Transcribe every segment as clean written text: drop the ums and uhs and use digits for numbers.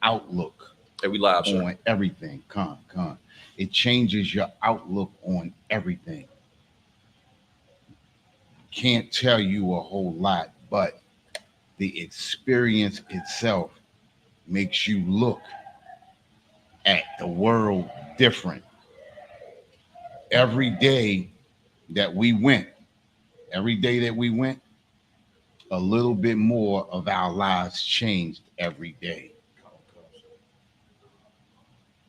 outlook Every live, sir. on everything. It changes your outlook on everything. Can't tell you a whole lot, but the experience itself makes you look at the world different. Every day that we went, every day that we went, a little bit more of our lives changed every day.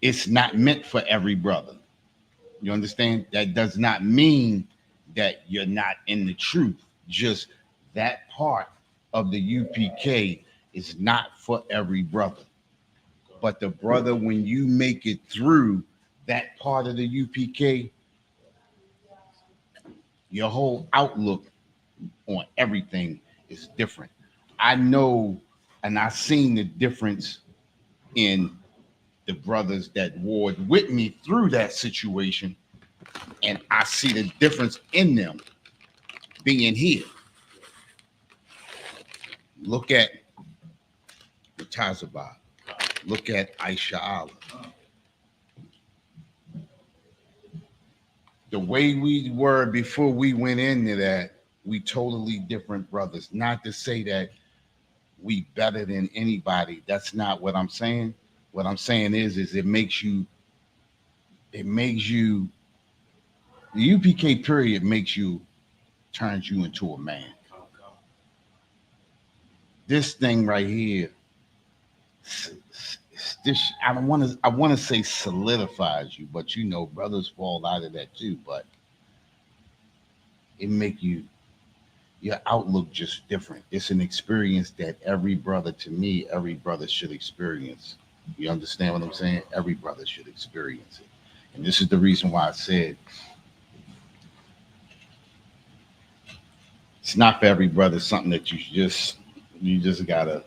It's not meant for every brother. You understand? That does not mean that you're not in the truth. Just that part of the UPK is not for every brother. But the brother, when you make it through that part of the UPK, your whole outlook on everything is different. I know and I seen the difference in the brothers that warred with me through that situation, and I see the difference in them being here. Look at Mutazabah. Look at Aisha Allah. The way we were before we went into that, we totally different brothers. Not to say that we better than anybody. That's not what I'm saying. What I'm saying is it makes you, the UPK period makes you, turns you into a man. This thing right here, this I want to say solidifies you, but you know, brothers fall out of that too. But it make you, your outlook just different. It's an experience that every brother, to me, every brother should experience. You understand what I'm saying? Every brother should experience it. And this is the reason why I said it's not for every brother. It's something that you just gotta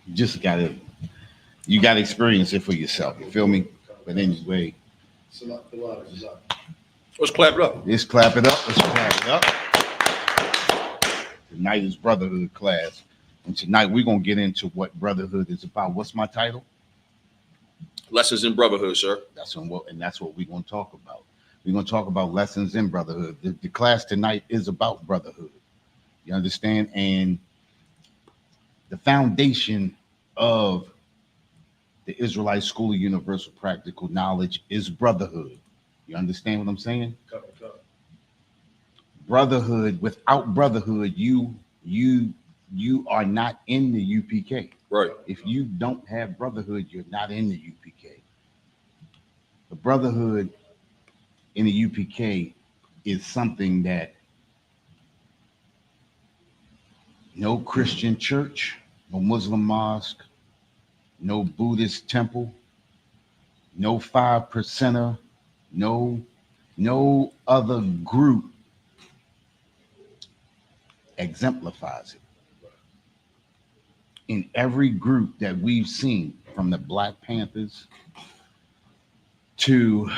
you just gotta you gotta experience it for yourself. You feel me? But anyway, Let's clap it up. let's clap it up. Let's clap it up. Tonight is brotherhood class. And tonight we're gonna get into what brotherhood is about. What's my title? Lessons in brotherhood, sir. That's what we're gonna talk about. We're gonna talk about lessons in brotherhood. The class tonight is about brotherhood. You understand? And the foundation of the Israelite School of Universal Practical Knowledge is brotherhood. You understand what I'm saying? Brotherhood. Without brotherhood, you are not in the UPK. Right. If you don't have brotherhood, you're not in the UPK. The brotherhood in the UPK is something that no Christian church, no Muslim mosque, no Buddhist temple, no 5%er, no other group exemplifies it. In every group that we've seen, from the Black Panthers to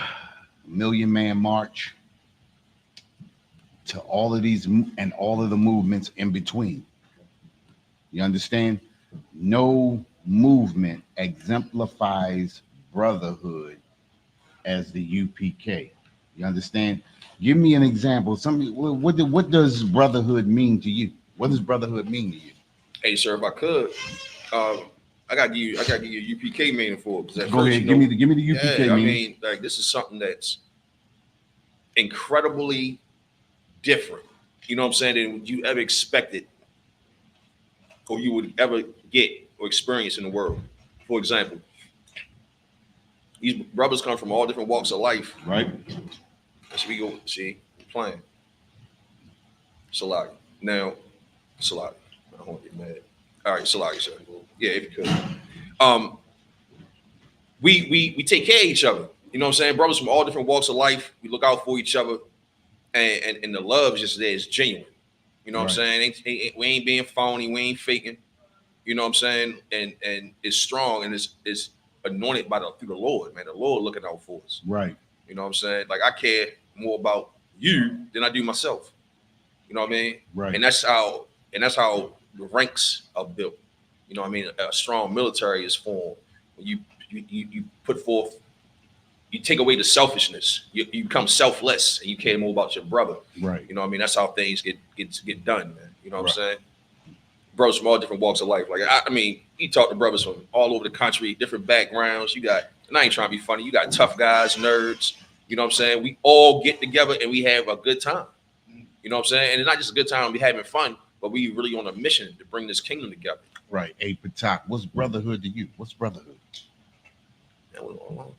Million Man March to all of these and all of the movements in between, you understand? No movement exemplifies brotherhood as the UPK. You understand? Give me an example. What does brotherhood mean to you? What does brotherhood mean to you? Hey, sir, if I could, I got to give you a UPK meaning for it. Go ahead, give me the UPK yeah, I meaning. mean, like, this is something that's incredibly different. You know what I'm saying? Than you ever expected, or you would ever get or experience in the world. For example, these brothers come from all different walks of life. Right. As we go, see, playing. Salagi. Now, Salagi. I don't want to get mad. All right, Salagi, sir. Yeah, if you could. We take care of each other. You know what I'm saying? Brothers from all different walks of life. We look out for each other. And the love just there is genuine. You know what I'm saying? We ain't being phony. We ain't faking. You know what I'm saying? And it's strong and it's anointed through the Lord, man. The Lord looking out for us. Right. You know what I'm saying? Like, I care more about you than I do myself. You know what I mean? Right. And that's how the ranks are built. You know what I mean? A strong military is formed when you put forth, you take away the selfishness. You become selfless and you care more about your brother. Right. You know what I mean? That's how things get done, man. You know what Right. I'm saying? Brothers from all different walks of life. Like I mean, you talk to brothers from all over the country, different backgrounds. You got, and I ain't trying to be funny. You got tough guys, nerds. You know what I'm saying? We all get together and we have a good time. You know what I'm saying? And it's not just a good time, we having fun, but we really on a mission to bring this kingdom together. Right. Hey, Patak, what's brotherhood to you? What's brotherhood?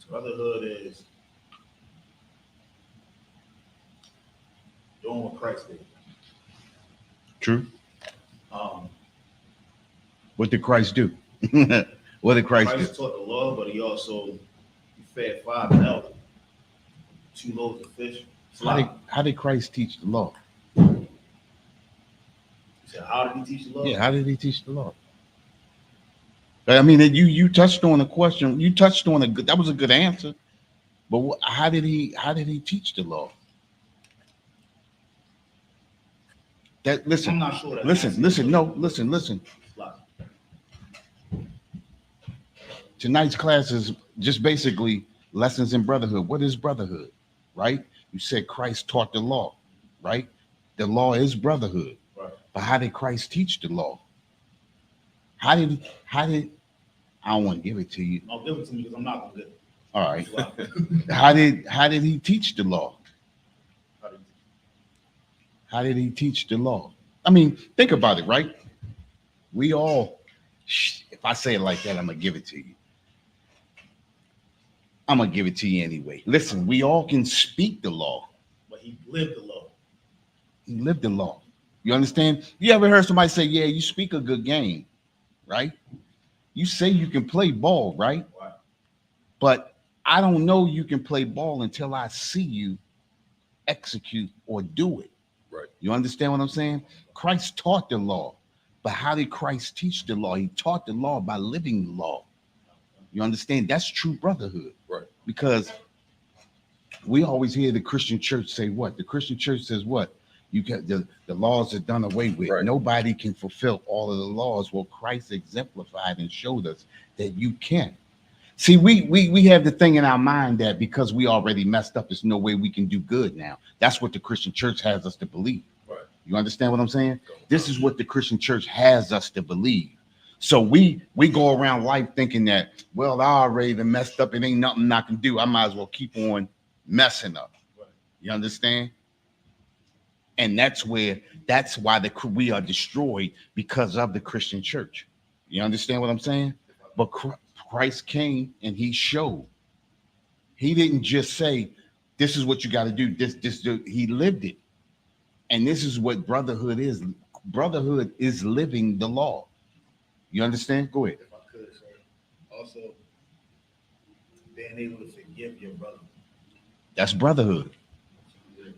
Brotherhood is doing what Christ did. True. Um, What did Christ do? What did Christ do? Christ taught the law, but he also fed 5,000, 2 loaves of fish. How did Christ teach the law? He said, how did he teach the law? Yeah, how did he teach the law? I mean, you touched on a question. You touched on that was a good answer. But how did he teach the law? That listen, I'm not sure that listen. Tonight's class is just basically lessons in brotherhood. What is brotherhood? Right? You said Christ taught the law, right? The law is brotherhood. Right. But how did Christ teach the law? How did I don't want to give it to you. I'll give it to me because I'm not gonna get it. All right. How did he teach the law? How did he teach the law? I mean, think about it, right? We all, if I say it like that, I'm gonna give it to you. I'm gonna give it to you anyway. Listen, we all can speak the law. But he lived the law. He lived the law. You understand? You ever heard somebody say, yeah, you speak a good game, right? You say you can play ball, right? Right. But I don't know you can play ball until I see you execute or do it. Right. You understand what I'm saying? Christ taught the law. But how did Christ teach the law? He taught the law by living the law. You understand? That's true brotherhood. Right. Because we always hear the Christian church say what? The Christian church says what? You get the laws are done away with. Right. Nobody can fulfill all of the laws. Well, Christ exemplified and showed us that you can. See, we have the thing in our mind that because we already messed up, there's no way we can do good now. That's what the Christian church has us to believe. Right. You understand what I'm saying? This is what the Christian church has us to believe. So we go around life thinking that, well, I already done messed up. It ain't nothing I can do. I might as well keep on messing up. Right. You understand? And that's why we are destroyed because of the Christian church. You understand what I'm saying? But Christ came and he showed. He didn't just say, this is what you got to do. He lived it. And this is what brotherhood is. Brotherhood is living the law. You understand? Go ahead. If I could say, also being able to forgive your brother. That's brotherhood.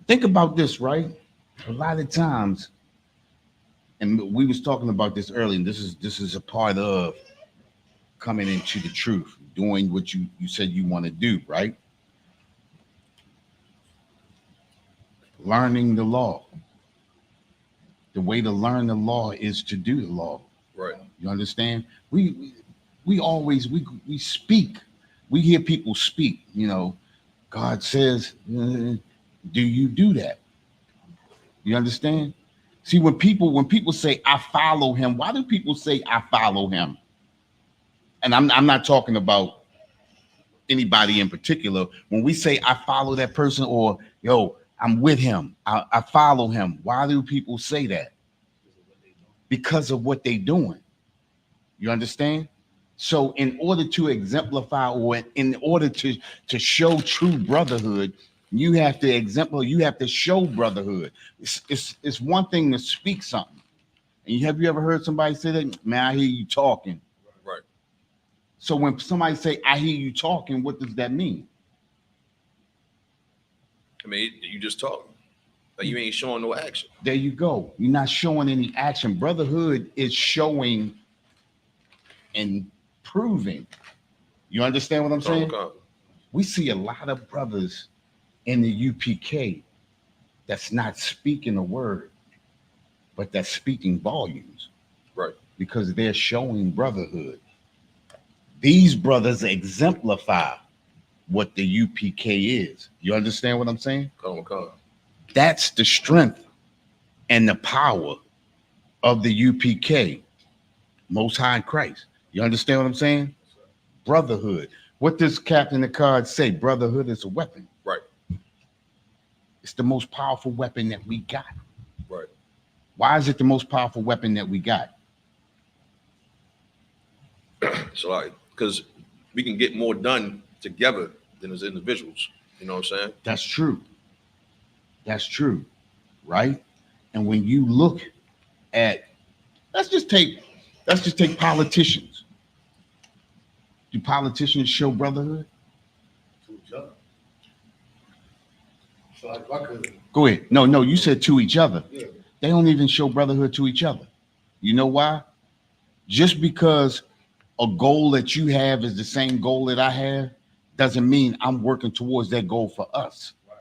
Think about this, right? A lot of times, and we was talking about this earlier, and this is a part of coming into the truth, doing what you said you want to do, right? Learning the law. The way to learn the law is to do the law. Right. You understand? We always speak. We hear people speak. You know, God says, do you do that? You understand? See, when people say I follow him, why do people say I follow him? And I'm not talking about anybody in particular. When we say I follow that person, or yo, I'm with him, I follow him. Why do people say that? Because of what they're doing. You understand? So in order to exemplify, or in order to show true brotherhood, you have to show brotherhood. It's one thing to speak something. And have you ever heard somebody say that? Man, I hear you talking. Right. So when somebody say, I hear you talking, what does that mean? I mean, you just talking. Like you ain't showing no action. There you go. You're not showing any action. Brotherhood is showing and proving. You understand what I'm saying? We see a lot of brothers in the UPK that's not speaking a word, but that's speaking volumes. Right. because they're showing brotherhood. These brothers exemplify what the UPK is. You understand what I'm saying? Come on. That's the strength and the power of the UPK, Most High in Christ. You understand what I'm saying? Brotherhood. What does Captain Picard say? Brotherhood is a weapon. Right. It's the most powerful weapon that we got. Right. Why is it the most powerful weapon that we got? So like, because we can get more done together than as individuals. You know what I'm saying? That's true. That's true. Right? And when you look at, let's just take politicians. Do politicians show brotherhood? To each other. So like, I could, Go ahead. No, you said to each other. yeah. They don't even show brotherhood to each other. You know why? Just because a goal that you have is the same goal that I have doesn't mean I'm working towards that goal for us. Right.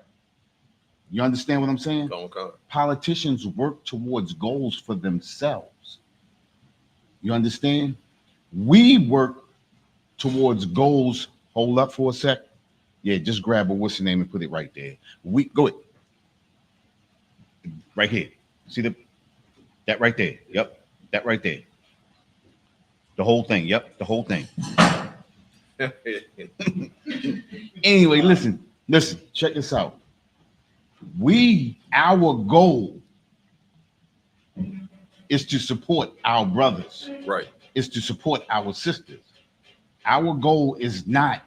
You understand what I'm saying? Come on. Politicians work towards goals for themselves. You understand? We work towards goals. Hold up for a sec. Yeah, just grab a what's the name and put it right there. We go it. Right here. See that right there. Yep. That right there. The whole thing. Yep. The whole thing. Anyway, listen. Check this out. Our goal is to support our brothers. Right. Is to support our sisters. Our goal is not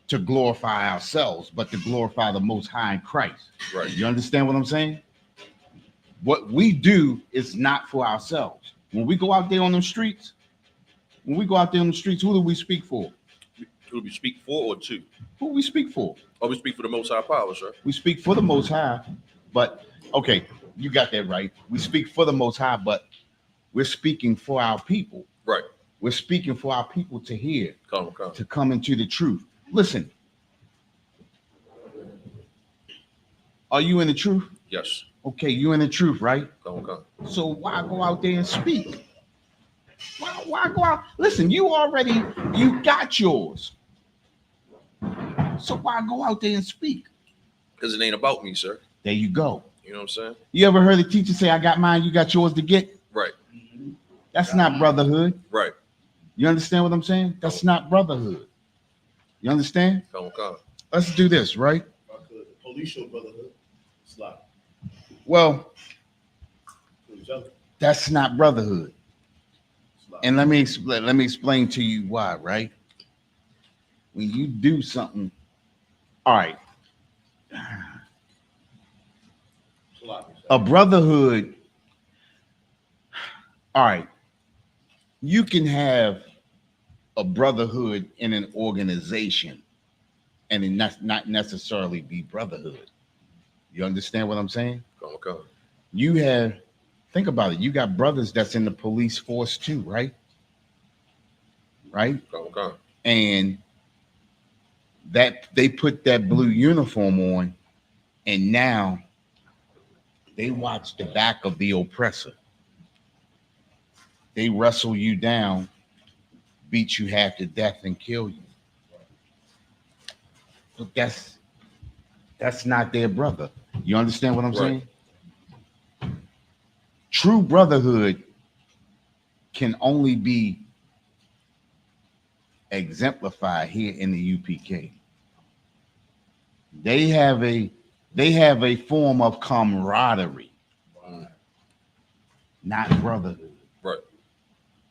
to glorify ourselves, but to glorify the Most High in Christ. Right. You understand what I'm saying? What we do is not for ourselves. When we go out there on them streets, who do we speak for? Who do we speak for or to? Who we speak for? Oh, we speak for the Most High Power, sir. We speak for the Most High, but okay, you got that right. We speak for the Most High, but we're speaking for our people. Right. We're speaking for our people to hear, Come. to come into the truth. Listen, are you in the truth? Yes. Okay, you in the truth, right? Come. So why go out there and speak? Why go out? Listen, you got yours. So why go out there and speak? Because it ain't about me, sir. There you go. You know what I'm saying? You ever heard a teacher say, I got mine, you got yours to get? Right. That's not brotherhood. Right. You understand what I'm saying? That's not brotherhood. You understand? Come. Let's do this, right? I could. The police show brotherhood. It's like Well, to each other. that's not brotherhood. It's like, And let me explain to you why, right? When you do something, all right, it's like, a brotherhood, all right, you can have a brotherhood in an organization and it not necessarily be brotherhood. You understand what I'm saying? Come. Think about it. You got brothers that's in the police force too, right? Right? Come. And that they put that blue uniform on, and now they watch the back of the oppressor. They wrestle you down, beat you half to death, and kill you. But that's not their brother. You understand what I'm Right. saying? True brotherhood can only be exemplified here in the UPK. They have a form of camaraderie, not brotherhood. Right.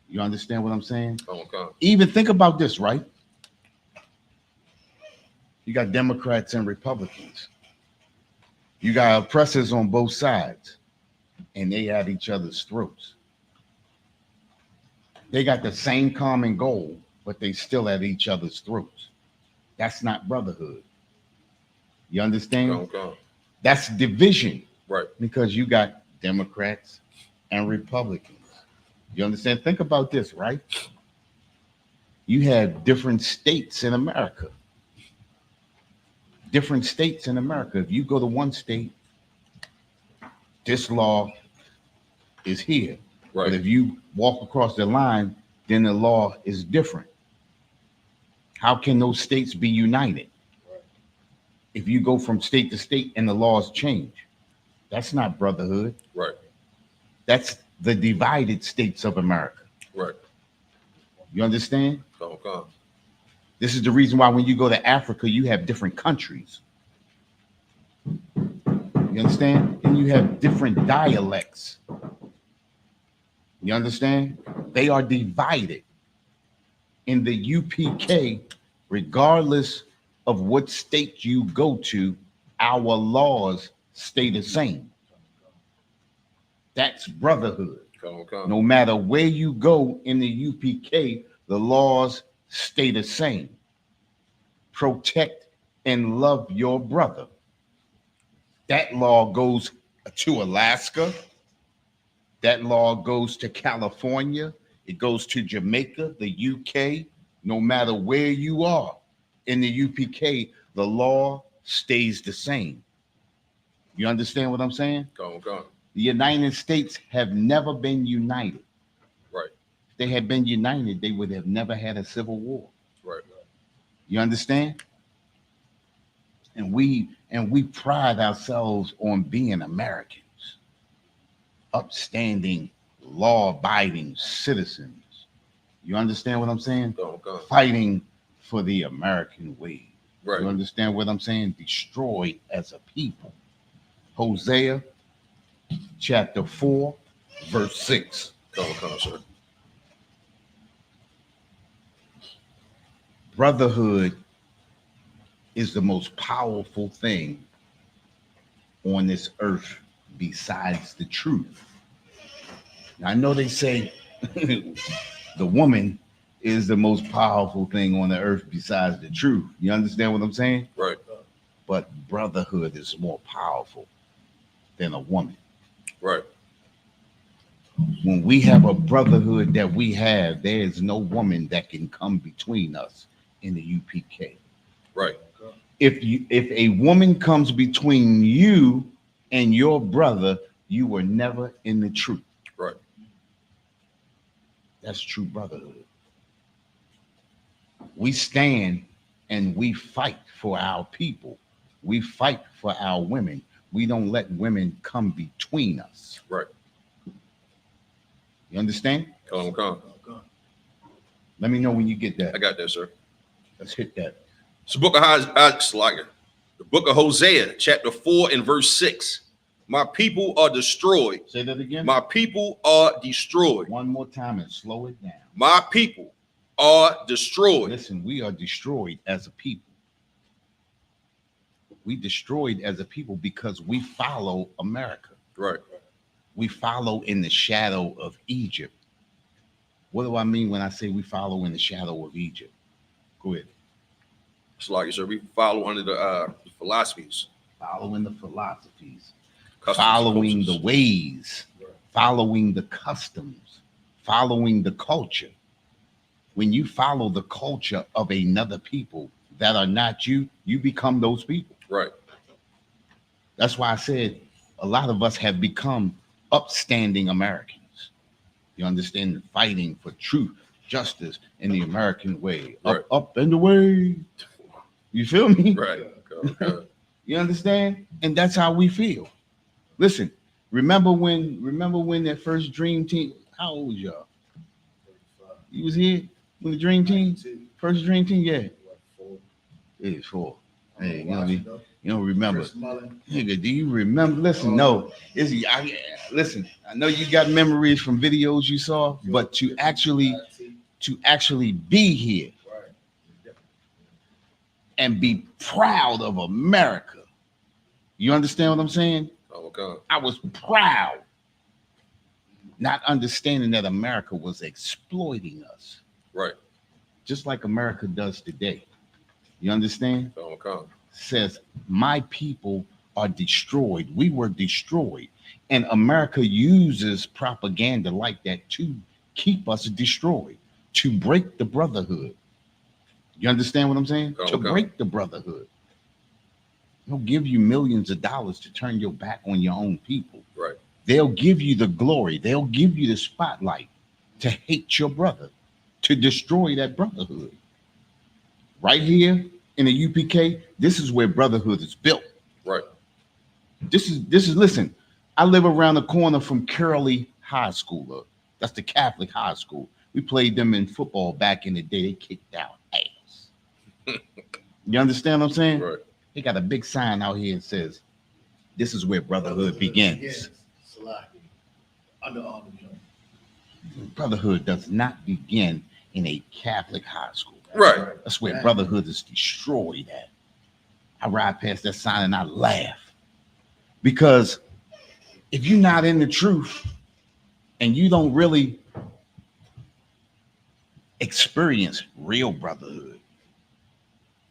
You understand what I'm saying? Come. Even think about this, right? You got Democrats and Republicans. You got oppressors on both sides, and they at each other's throats. They got the same common goal, but they still at each other's throats. That's not brotherhood. You understand? Come. That's division. Right. Because you got Democrats and Republicans. You understand? Think about this, right? You have different states in America. Different states in America. If you go to one state, this law is here. But if you walk across the line, then the law is different. How can those states be united? If you go from state to state and the laws change, that's not brotherhood. Right. That's the divided states of America. Right. You understand? Okay. This is the reason why when you go to Africa, you have different countries. You understand? And you have different dialects. You understand? They are divided. In the UPK, regardless of what state you go to, our laws stay the same. That's brotherhood. Okay. No matter where you go in the UPK, the laws stay the same. Protect and love your brother. That law goes to Alaska. That law goes to California. It goes to Jamaica, the UK. No matter where you are in the UPK, the law stays the same. You understand what I'm saying? Okay. The United States have never been united. Right. If they had been united, they would have never had a civil war. Right. You understand? And we pride ourselves on being Americans, upstanding, law-abiding citizens. You understand what I'm saying? Okay. Fighting for the American way. Right. You understand what I'm saying? Destroyed as a people. Hosea chapter 4, verse 6. Okay, sir. Brotherhood is the most powerful thing on this earth besides the truth. Now, I know they say the woman is the most powerful thing on the earth besides the truth. You understand what I'm saying? Right. But brotherhood is more powerful than a woman. Right. When we have a brotherhood that we have, there is no woman that can come between us in the UPK. Right. If a woman comes between you and your brother, you were never in the truth. Right. That's true brotherhood. We stand and we fight for our people. We fight for our women. We don't let women come between us. Right. You understand? Okay. Let me know when you get that. I got that, sir. Let's hit that. It's the book of the book of Hosea, chapter 4 and verse 6. My people are destroyed. Say that again. My people are destroyed. One more time and slow it down. My people are destroyed. Listen, we are destroyed as a people. We destroyed as a people because we follow America. Right. We follow in the shadow of Egypt. What do I mean when I say we follow in the shadow of Egypt? Go ahead. It's like, sir, we follow under the philosophies. Following the philosophies, Customs, following cultures. the ways, following the customs, following the culture. When you follow the culture of another people that are not you, you become those people. Right. That's why I said a lot of us have become upstanding Americans. You understand? Fighting for truth, justice, in the American way. Right. Up and away. You feel me? Right. Okay. You understand? And that's how we feel. Listen, remember when that first dream team, how old was y'all? You was here when the dream team? First dream team, yeah. It is 4. Hey, you don't remember. Nigga, do you remember? Listen, no. Listen, I know you got memories from videos you saw, but to actually be here and be proud of America. You understand what I'm saying? Okay. I was proud, not understanding that America was exploiting us. Right. Just like America does today. You understand? Okay. Says, my people are destroyed. We were destroyed. And America uses propaganda like that to keep us destroyed, to break the brotherhood. You understand what I'm saying? Okay. To break the brotherhood. They'll give you millions of dollars to turn your back on your own people. Right. They'll give you the glory. They'll give you the spotlight to hate your brother, to destroy that brotherhood. Right here in the UPK, this is where brotherhood is built. Right. This is listen, I live around the corner from Curley High School. That's the Catholic high school. We played them in football back in the day. They kicked our ass. You understand what I'm saying? Right. They got a big sign out here that says, this is where brotherhood begins. Salaki. Under Armour Jones. Brotherhood does not begin in a Catholic high school. Right. That's where brotherhood is destroyed at. I ride past that sign and I laugh. Because if you're not in the truth and you don't really experience real brotherhood,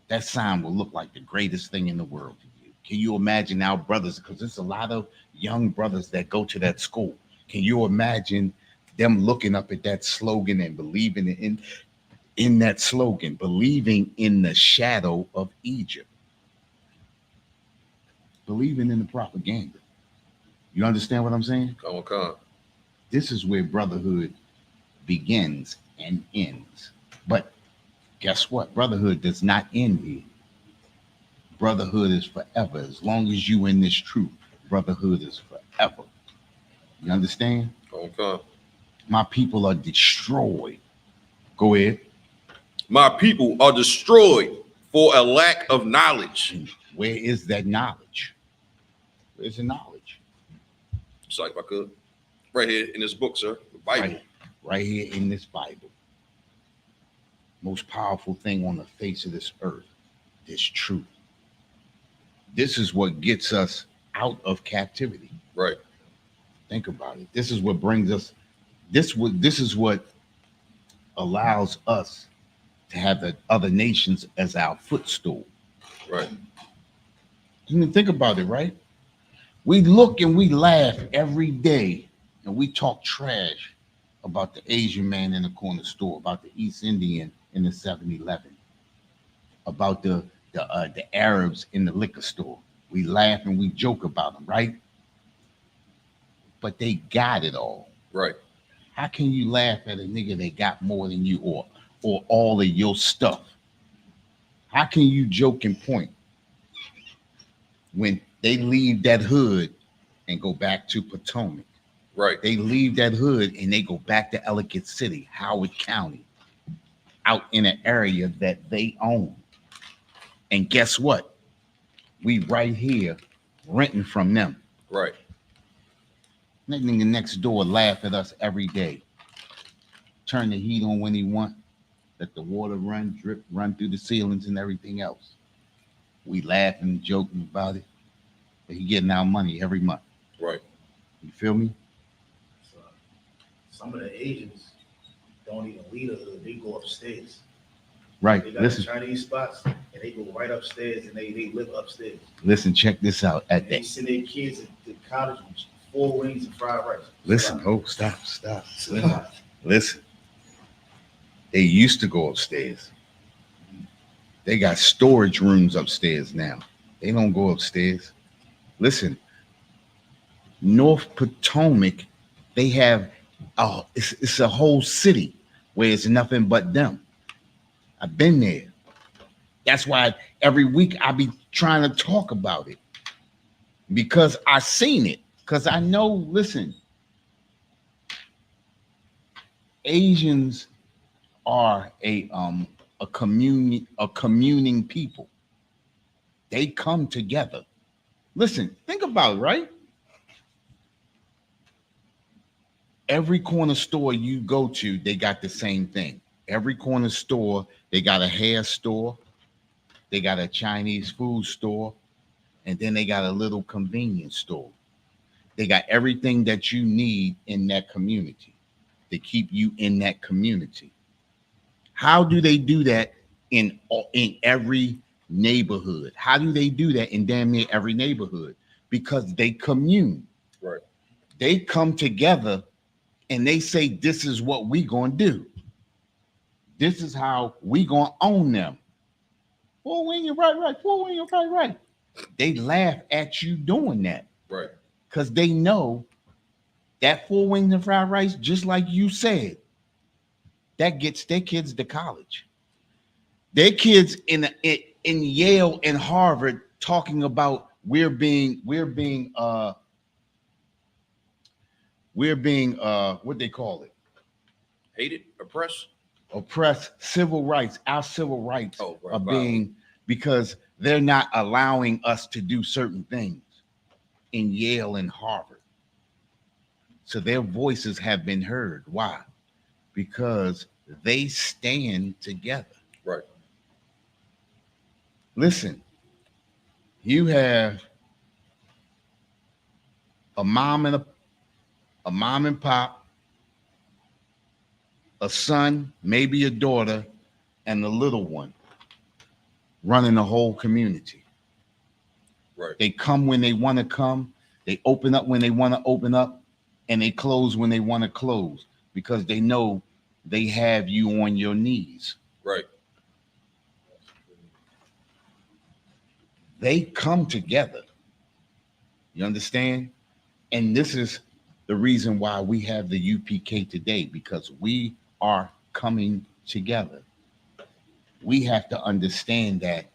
that sign will look like the greatest thing in the world to you. Can you imagine our brothers? Because there's a lot of young brothers that go to that school. Can you imagine them looking up at that slogan and believing in that slogan, believing in the shadow of Egypt, believing in the propaganda? You understand what I'm saying? Come on. This is where brotherhood begins and ends. But guess what? Brotherhood does not end here. Brotherhood is forever. As long as you in this truth, brotherhood is forever. You understand? Come on. My people are destroyed. Go ahead. My people are destroyed for a lack of knowledge. And where is that knowledge? Where's the knowledge? It's like if I could. Right here in this book, sir. The Bible. Right here in this Bible. Most powerful thing on the face of this earth, this truth. This is what gets us out of captivity. Right. Think about it. This is what brings us, this is what allows us to have the other nations as our footstool. Right. You can think about it, right? We look and we laugh every day and we talk trash about the Asian man in the corner store, about the East Indian in the 7-Eleven, about the Arabs in the liquor store. We laugh and we joke about them, right? But they got it all. Right. How can you laugh at a nigga that got more than you or all of your stuff? How can you joke and point when they leave that hood and go back to Potomac? Right. They leave that hood and they go back to Ellicott City, Howard County, out in an area that they own. And guess what? We right here renting from them. Right. That nigga next door laugh at us every day. Turn the heat on when he want. Let the water run, drip, run through the ceilings and everything else. We laughing and joking about it. But he getting our money every month. Right. You feel me? So, some of the Asians don't even leave the hood. They go upstairs. Right. They got Listen, Chinese spots and they go right upstairs and they live upstairs. listen, check this out. At They that. send their kids to college with 4 wings and fried rice. Listen, stop. Listen. They used to go upstairs. They got storage rooms upstairs now. They don't go upstairs. Listen, North Potomac, they have it's a whole city where it's nothing but them. I've been there. That's why every week I be trying to talk about it. Because I seen it. Because I know, listen, Asians are a communing people. They come together. Listen, think about it, right? Every corner store you go to, they got the same thing. Every corner store, they got a hair store, they got a Chinese food store, and then they got a little convenience store. They got everything that you need in that community to keep you in that community. How do they do that in every neighborhood? How do they do that in damn near every neighborhood? Because they commune. Right. They come together and they say, this is what we gonna do. This is how we gonna own them. Full wing, you're right. Full wing, you're right. They laugh at you doing that. Right. Because they know That 4 wings and fried rice, just like you said, that gets their kids to college. Their kids in Yale and Harvard talking about we're being what they call it, Hated, oppressed. oppressed, civil rights. Our civil rights Oh, right, are being, because they're not allowing us to do certain things in Yale and Harvard. So their voices have been heard. Why? Because they stand together. Right. Listen, you have a mom and a mom and pop, a son, maybe a daughter, and a little one running the whole community. Right. They come when they want to come, they open up when they want to open up, and they close when they want to close because they know they have you on your knees. Right. They come together. You understand? And this is the reason why we have the UPK today, because we are coming together. We have to understand that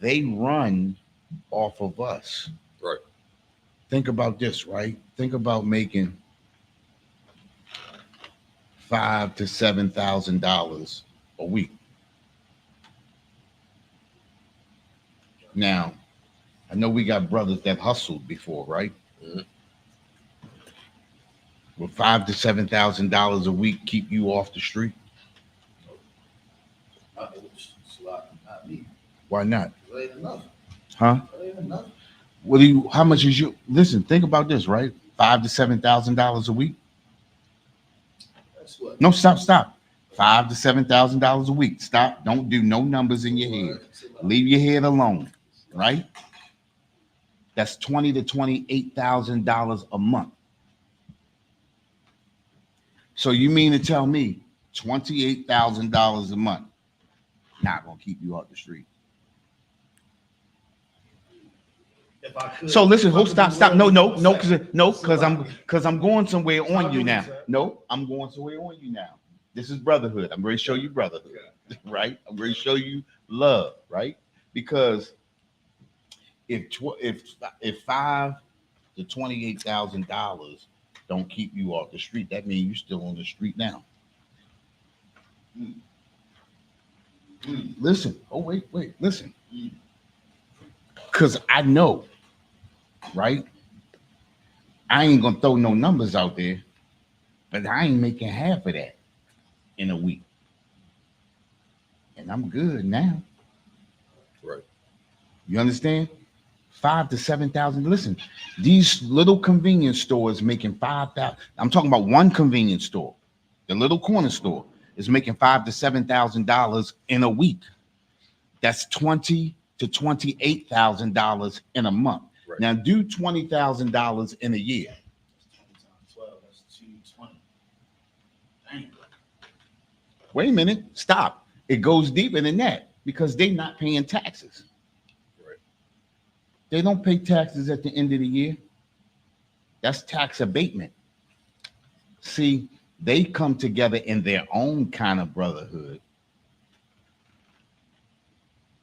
they run off of us. Right. Think about this, right? Think about making $5,000 to $7,000 a week. Now, I know we got brothers that hustled before, right? Mhm. Will $5,000 to $7,000 a week keep you off the street? It's a lot, not me. Why not? It ain't enough. Huh? It ain't enough. What do you? How much is you? Listen, think about this, right? $5,000 to $7,000 a week. That's what. No, stop. $5,000 to $7,000 a week. Stop. Don't do no numbers in your head. Leave your head alone, right? That's $20,000 to $28,000 a month. So you mean to tell me $28,000 a month not gonna keep you off the street? If I could, So listen, if I hold, could stop, do stop. whatever No, you no, say. because I'm going somewhere on I'll you do now. this, sir. No, I'm going somewhere on you now. This is brotherhood. I'm going to show you brotherhood, right? I'm going to show you love, right? Because if $5,000 to $28,000 don't keep you off the street, that means you're still on the street now. Listen. Oh, wait, listen. Because I know, right? I ain't gonna throw no numbers out there, but I ain't making half of that in a week. And I'm good now. Right. You understand? 5,000 to 7,000. Listen, these little convenience stores making 5,000. I'm talking about one convenience store. The little corner store is making $5,000 to $7,000 in a week. That's $20,000 to $28,000 in a month. Right. Now do $20,000 in a year. 20 times 12, that's 220. Dang. Wait a minute, stop. It goes deeper than that because they're not paying taxes. Right. They don't pay taxes at the end of the year. That's tax abatement. See, they come together in their own kind of brotherhood.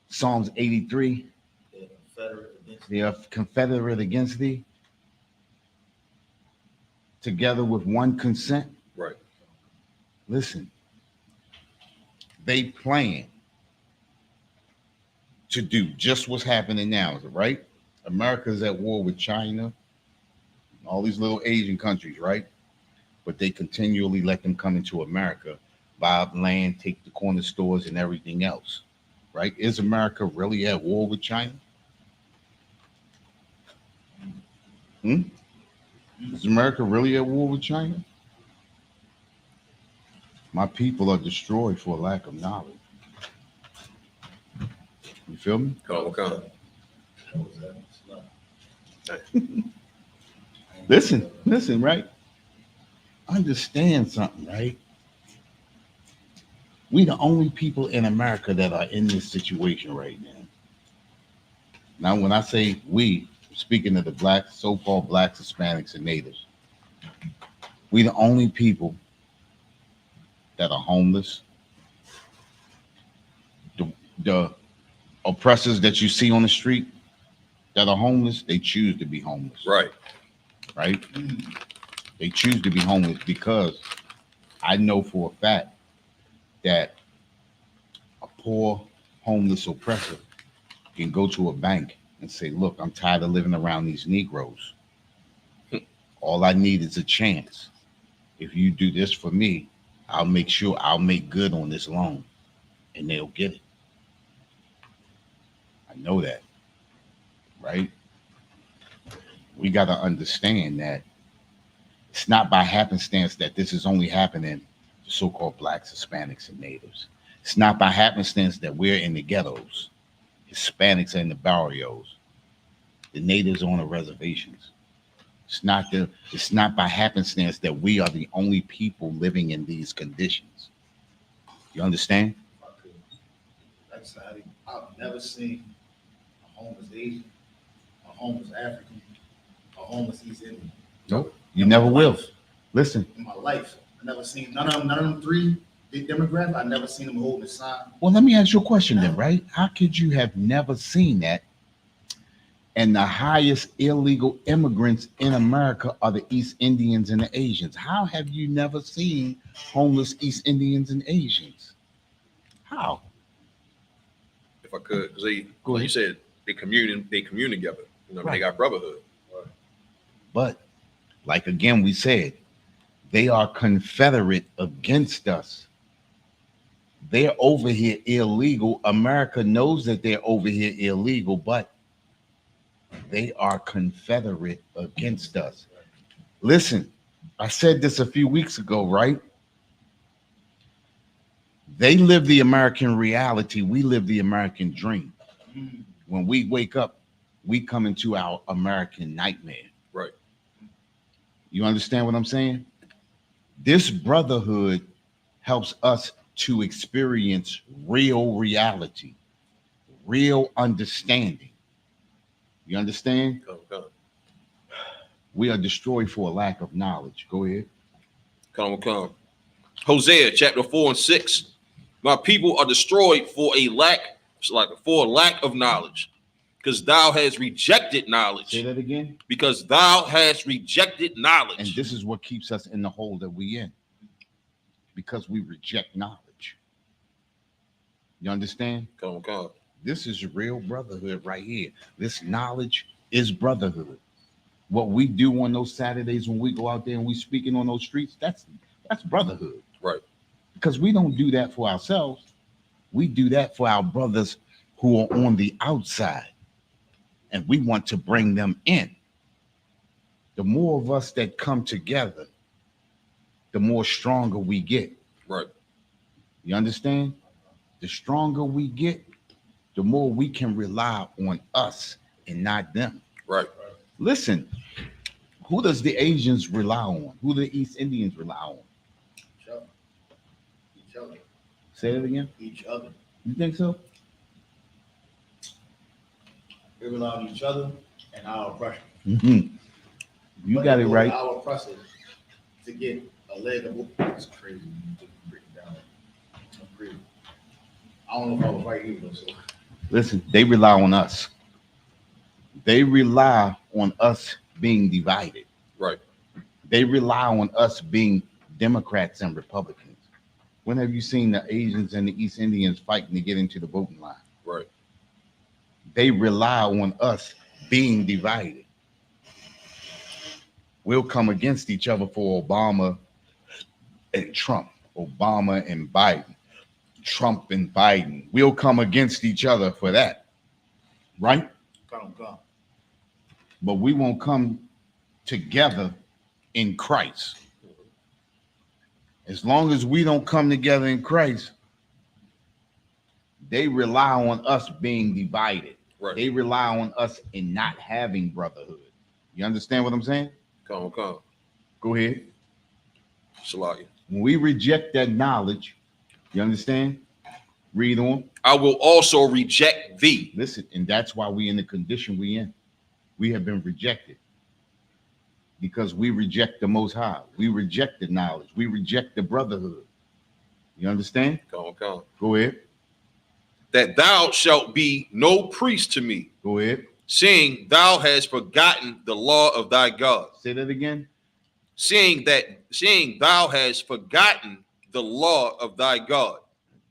Psalms 83, They're Confederate against they are confederate against thee, together with one consent. Right. Listen, they plan to do just what's happening now, right? America's at war with China, all these little Asian countries, right? But they continually let them come into America, buy up land, take the corner stores and everything else, right? Is America really at war with China? Is America really at war with China? My people are destroyed for lack of knowledge. You feel me? Come on. Listen, right? Understand something, right? We the only people in America that are in this situation right now. Now, when I say we, I'm speaking of the blacks, so-called blacks, Hispanics, and natives. We the only people that are homeless. The oppressors that you see on the street that are homeless, they choose to be homeless. Right. Right? They choose to be homeless because I know for a fact that a poor homeless oppressor can go to a bank and say, look, I'm tired of living around these Negroes. All I need is a chance. If you do this for me, I'll make sure I'll make good on this loan. And they'll get it. I know that. Right? We got to understand that it's not by happenstance that this is only happening to so-called blacks, Hispanics, and natives. It's not by happenstance that we're in the ghettos. Hispanics are in the barrios. The natives are on the reservations. It's not by happenstance that we are the only people living in these conditions. You understand? I've never seen a homeless Asian, a homeless African, a homeless East Indian. Nope. You never will. Listen. In my life, I never seen none of them three big demographics. I never seen them holding a sign. Well, let me ask you a question then, right? How could you have never seen that? And the highest illegal immigrants in America are the East Indians and the Asians. How have you never seen homeless East Indians and Asians? How? If I could, because they, Go like ahead. you said, they commune together. You know, Right. they got brotherhood. But like again, we said, they are confederate against us. They're over here illegal. America knows that they're over here illegal, but they are confederate against us. Listen, I said this a few weeks ago, right? They live the American reality. We live the American dream. When we wake up, we come into our American nightmare. Right. You understand what I'm saying? This brotherhood helps us to experience real reality, real understanding. You understand? Come. We are destroyed for a lack of knowledge. Go ahead. Come. Hosea chapter 4 and 6. My people are destroyed for a lack of knowledge, because thou hast rejected knowledge. Say that again. Because thou hast rejected knowledge. And this is what keeps us in the hole that we in. Because we reject knowledge. You understand? Come. This is real brotherhood right here. This knowledge is brotherhood. What we do on those Saturdays when we go out there and we speaking on those streets, that's brotherhood. Right. Because we don't do that for ourselves. We do that for our brothers who are on the outside. And we want to bring them in. The more of us that come together, the more stronger we get. Right. You understand? The stronger we get, the more we can rely on us and not them. Right. Listen, who does the Asians rely on? Who do the East Indians rely on? Each other. Say it again. Each other. You think so? We rely on each other and our oppression. Mm-hmm. You But got it for right. Our oppressors to get a leg of it's crazy. Break it down. It's crazy. I don't know if I was right either. So. Listen, they rely on us. They rely on us being divided. Right. They rely on us being Democrats and Republicans. When have you seen the Asians and the East Indians fighting to get into the voting line? Right. They rely on us being divided. We'll come against each other for Obama and Trump, Obama and Biden, Trump and Biden. We'll come against each other for that, right? Come. But we won't come together in Christ. As long as we don't come together in Christ, they rely on us being divided. Right. They rely on us in not having brotherhood. You understand what I'm saying? Come. Go ahead. Salaki. When we reject that knowledge, you understand? Read on. I will also reject thee. Listen, and that's why we in the condition we in. We have been rejected. because we reject the Most High. We reject the knowledge. We reject the brotherhood. You understand? Come on. Go ahead. That thou shalt be no priest to me, Go ahead. seeing thou hast forgotten the law of thy God. Say that again. Seeing thou hast forgotten the law of thy God.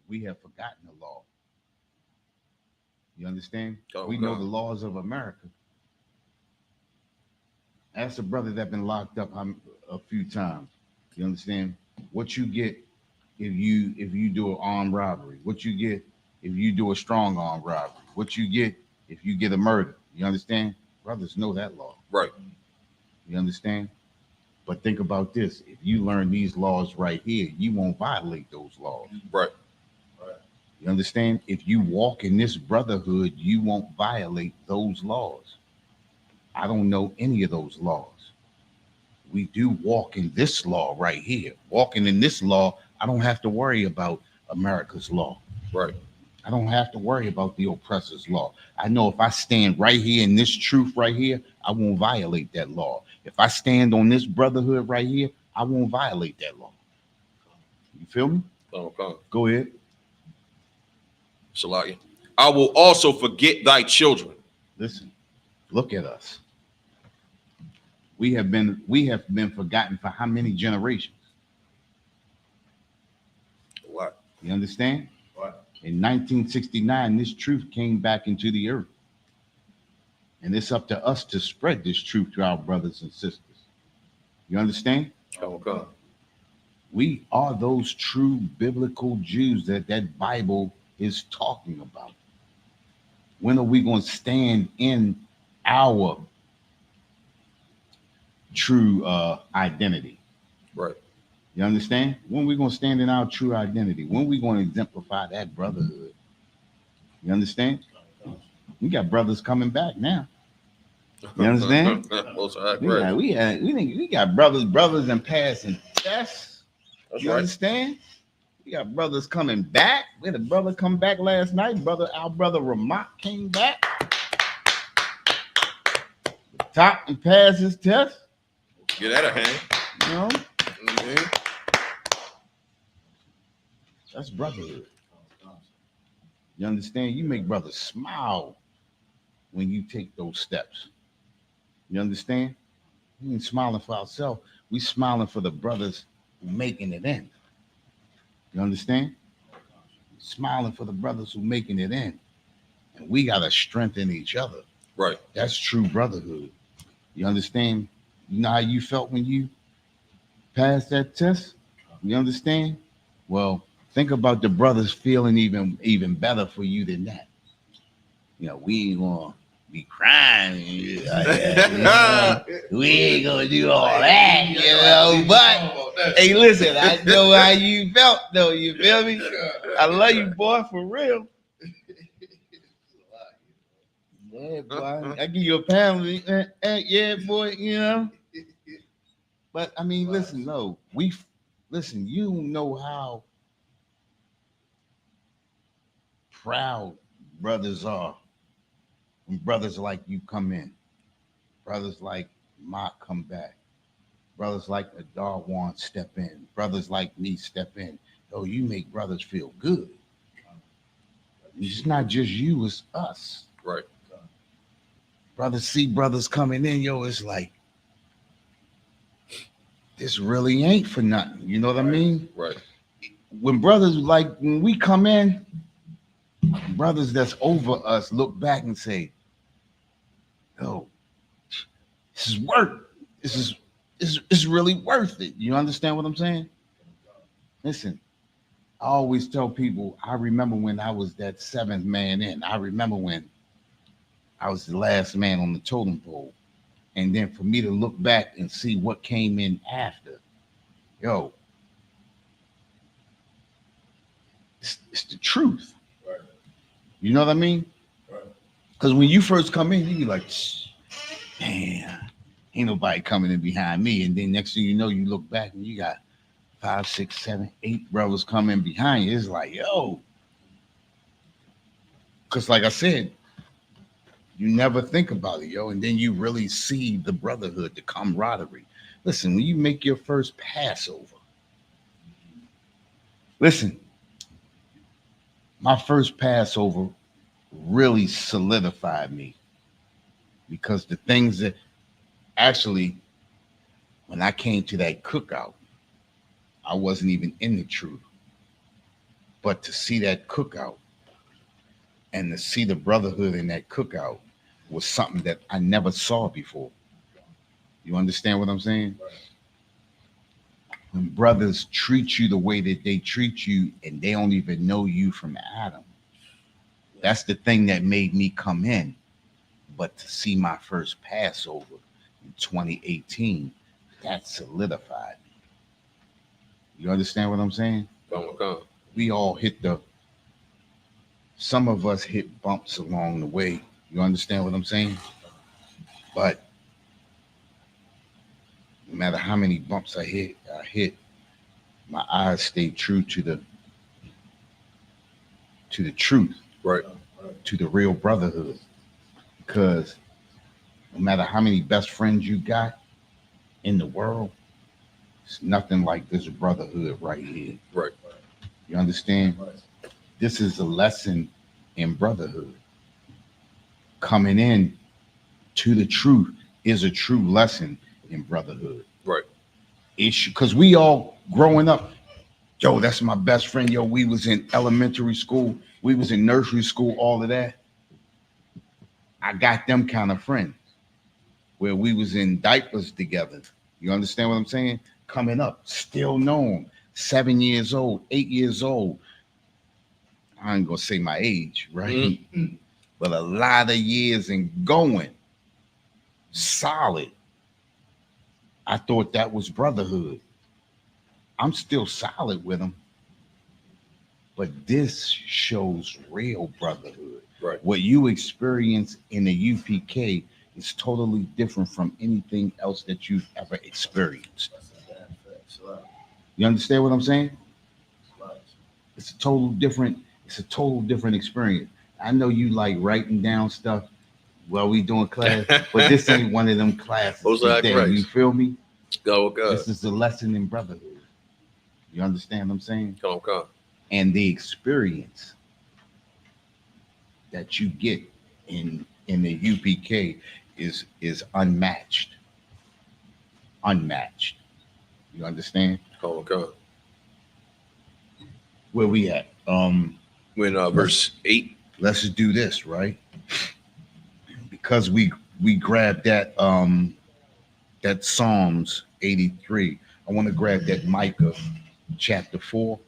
We have forgotten the law. You understand? Oh, we know God. the laws of America. Ask a brother that been locked up a few times. You understand? What you get if you do an armed robbery? What you get if you do a strong armed robbery? What you get if you get a murder? You understand? Brothers know that law. Right. You understand? But think about this. If you learn these laws right here, you won't violate those laws. Right. You understand? If you walk in this brotherhood, you won't violate those laws. I don't know any of those laws. We do walk in this law right here. Walking in this law, I don't have to worry about America's law. Right. I don't have to worry about the oppressor's law. I know if I stand right here in this truth right here, I won't violate that law. If I stand on this brotherhood right here, I won't violate that law. You feel me? Come. Go ahead. Salaki. I will also forget thy children. Listen, look at us. We have been forgotten for how many generations? What? You understand? What? In 1969, this truth came back into the earth. And it's up to us to spread this truth to our brothers and sisters. You understand? Come. We are those true biblical Jews that Bible is talking about. When are we going to stand in our true identity? Right. You understand? When are we going to stand in our true identity? When are we going to exemplify that brotherhood? You understand? We got brothers coming back now. You understand? We got brothers and passing tests. That's You right. understand? We got brothers coming back. We had a brother come back last night. Our brother Ramak came back. Top and passed his test. Get that a hand. You know? Mm-hmm. That's brotherhood. You understand? You make brothers smile when you take those steps. You understand? We ain't smiling for ourselves. We smiling for the brothers who making it in. You understand? Smiling for the brothers who making it in. And we got to strengthen each other. Right. That's true brotherhood. You understand? You know how you felt when you passed that test? You understand? Well, think about the brothers feeling even better for you than that. You know, we ain't gonna be crying. You know? We ain't gonna do all that, you know. But hey, listen, I know how you felt, though. You feel me? I love you, boy, for real. Yeah, boy. I give you a pound. Yeah, boy. You know. But I mean, listen, no, listen. You know how proud brothers are when brothers like you come in, brothers like Mark come back, brothers like the Darwan step in, brothers like me step in. Oh, you make brothers feel good. It's not just you, it's us. Right. Brothers see brothers coming in, yo, it's like, this really ain't for nothing. You know what I mean? Right. When we come in, brothers that's over us look back and say, oh, this is worth. It's really worth it. You understand what I'm saying? Listen, I always tell people, I remember when I was that seventh man in. I remember when I was the last man on the totem pole. And then for me to look back and see what came in after, yo, it's the truth. Right. You know what I mean? Because when you first come in, you be like, man, ain't nobody coming in behind me. And then next thing you know, you look back and you got 5, 6, 7, 8 brothers coming behind you. It's like, yo. Because like I said, You never think about it, yo. And then you really see the brotherhood, the camaraderie. Listen, when you make your first Passover, listen, my first Passover really solidified me because the things that actually, when I came to that cookout, I wasn't even in the truth. But to see that cookout and to see the brotherhood in that cookout was something that I never saw before. You understand what I'm saying? When brothers treat you the way that they treat you and they don't even know you from Adam, that's the thing that made me come in. But to see my first Passover in 2018, that solidified me. You understand what I'm saying? Come. We all hit some of us hit bumps along the way. You understand what I'm saying? But no matter how many bumps I hit, my eyes stayed true to the truth, Right. to the real brotherhood. Because no matter how many best friends you got in the world, it's nothing like this brotherhood right here. Right. You understand? This is a lesson in brotherhood. Coming in to the truth is a true lesson in brotherhood. Right. Because we all growing up, yo, that's my best friend. Yo, we was in elementary school, we was in nursery school, all of that. I got them kind of friends where we was in diapers together. You understand what I'm saying? Coming up, still known, 7 years old, 8 years old. I ain't gonna say my age, right? But a lot of years and going solid. I thought that was brotherhood. I'm still solid with them, but this shows real brotherhood. Right. What you experience in the UPK is totally different from anything else that you've ever experienced. You understand what I'm saying? It's a total different experience. I know you like writing down stuff while we doing class, but this ain't one of them classes today. You feel me? Go, God. This is a lesson in brotherhood. You understand what I'm saying? Come. And the experience that you get in the UPK is unmatched. Unmatched. You understand? Come. Where we at? When verse 8. Let's just do this, right? Because we grabbed that Psalms 83. I want to grab that Micah chapter 4.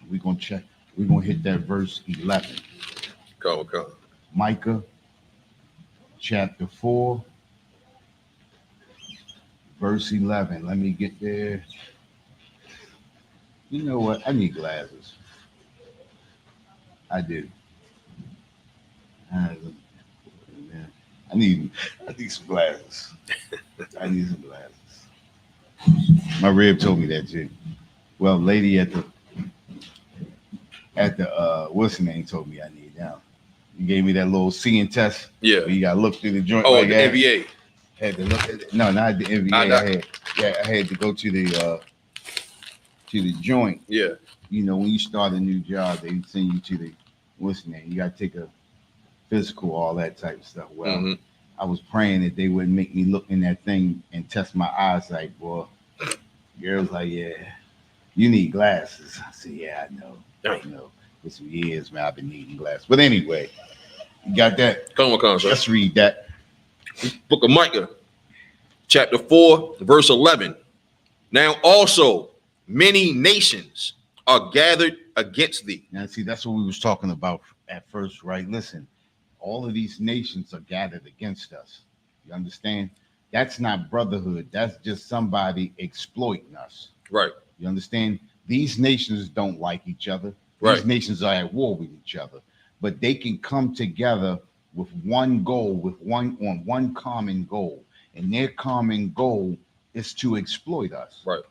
We're gonna hit that verse 11. Come. Micah chapter 4, verse 11. Let me get there. You know what? I need glasses. I do. I need some glasses. I need some glasses. My rib told me that too. Well, lady at the what's her name told me I need them. You gave me that little seeing test. Yeah. Where you got to look through the joint. Oh, like the that. NBA. Had to look at it. No, not the NBA. I had to go to the joint. Yeah. You know, when you start a new job, they send you to the what's the name? You got to take a physical, all that type of stuff. Well, I was praying that they wouldn't make me look in that thing and test my eyesight. Boy, girl's like, yeah, you need glasses. I said, yeah, I know. I know. For some years, man, I've been needing glasses. But anyway, you got that? Come on, sir. Let's read that. Book of Micah, chapter 4, verse 11. Now also many nations are gathered against thee. Now, see, that's what we was talking about at first, right? Listen, all of these nations are gathered against us. You understand? That's not brotherhood. That's just somebody exploiting us. Right. You understand? These nations don't like each other. Right. These nations are at war with each other, but they can come together with one goal, on one common goal, and their common goal is to exploit us. Right.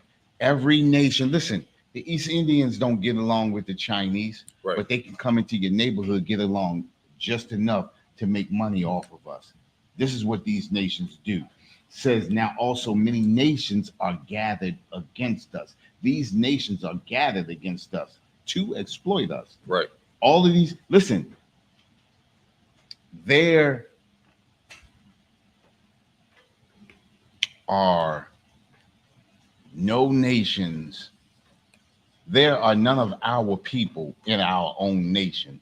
Every nation, listen, the East Indians don't get along with the Chinese, right. but they can come into your neighborhood, get along just enough to make money off of us. This is what these nations do. Says now also many nations are gathered against us. These nations are gathered against us to exploit us. Right. All of these, listen, there are no nations, there are none of our people in our own nation,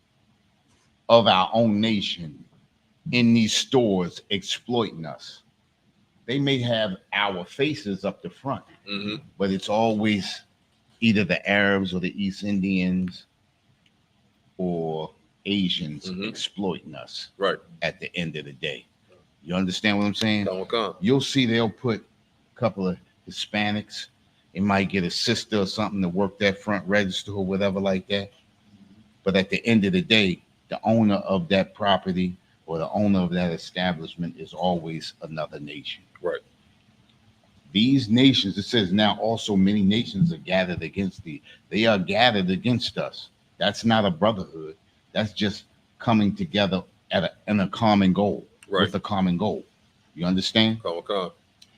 of our own nation, in these stores exploiting us. They may have our faces up the front, but it's always either the Arabs or the East Indians or Asians exploiting us. Right. At the end of the day, you understand what I'm saying? Come. You'll see they'll put a couple of Hispanics. They might get a sister or something to work that front register or whatever like that. But at the end of the day, the owner of that property or the owner of that establishment is always another nation. Right. These nations, it says now also many nations are gathered against thee. They are gathered against us. That's not a brotherhood. That's just coming together in a common goal. Right. With a common goal. You understand? Come.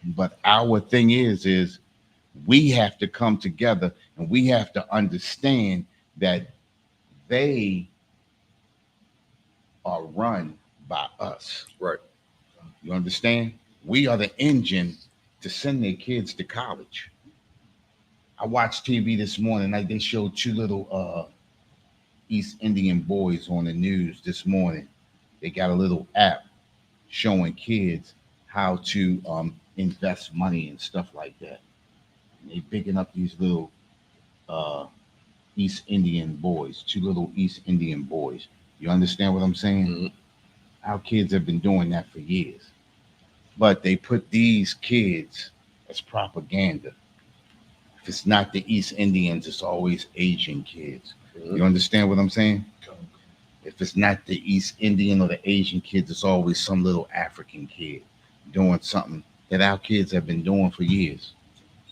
But our thing is we have to come together and we have to understand that they are run by us. Right. You understand? We are the engine to send their kids to college. I watched TV this morning. They showed two little East Indian boys on the news this morning. They got a little app showing kids how to invest money and stuff like that. And they picking up these little East Indian boys, two little East Indian boys. You understand what I'm saying? Our kids have been doing that for years. But they put these kids as propaganda. If it's not the East Indians, it's always Asian kids. You understand what I'm saying? If it's not the East Indian or the Asian kids, it's always some little African kid doing something that our kids have been doing for years.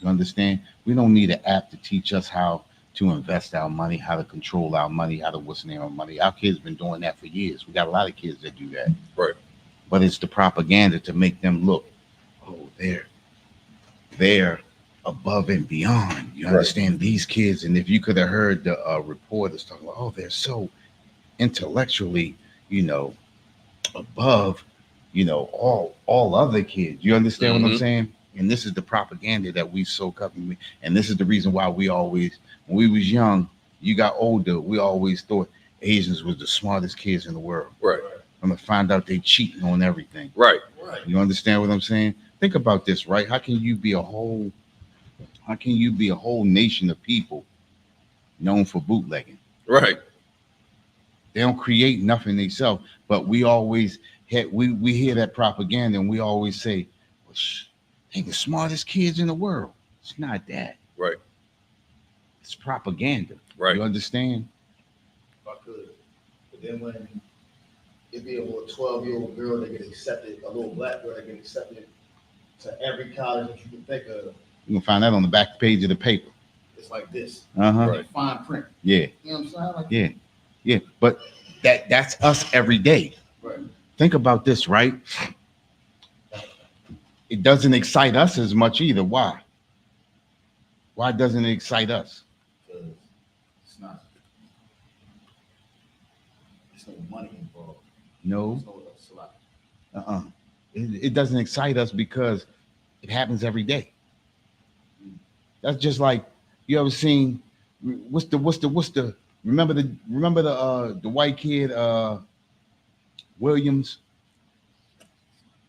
You understand? We don't need an app to teach us how to invest our money, how to control our money, how to what's name our money. Our kids have been doing that for years. We got a lot of kids that do that. Right. But it's the propaganda to make them look, oh, they're above and beyond. You understand? These kids, and if you could have heard the reporters talking about, oh, they're so intellectually, above, all other kids. You understand what I'm saying? And this is the propaganda that we soak up. And this is the reason why we always, when we was young, you got older, we always thought Asians was the smartest kids in the world. Right. I'm gonna find out they cheating on everything. Right. You understand what I'm saying? Think about this, right? How can you be a whole nation of people known for bootlegging? Right. They don't create nothing themselves, but we always we hear that propaganda and we always say, well, they the smartest kids in the world. It's not that. Right. It's propaganda. Right. You understand? If I could. But then when it'd be a little 12-year-old girl that get accepted, a little black girl that get accepted to every college that you can think of, You can find that on the back page of the paper. it's like this. Right. Fine print. Yeah. You know what I'm saying? Like, Yeah. Yeah. But that's us every day. right. Think about this, right? It doesn't excite us as much either. Why? Why doesn't it excite us? Because it's no money involved. No. It's a lot. It doesn't excite us because it happens every day. That's just like, you ever seen remember the white kid Williams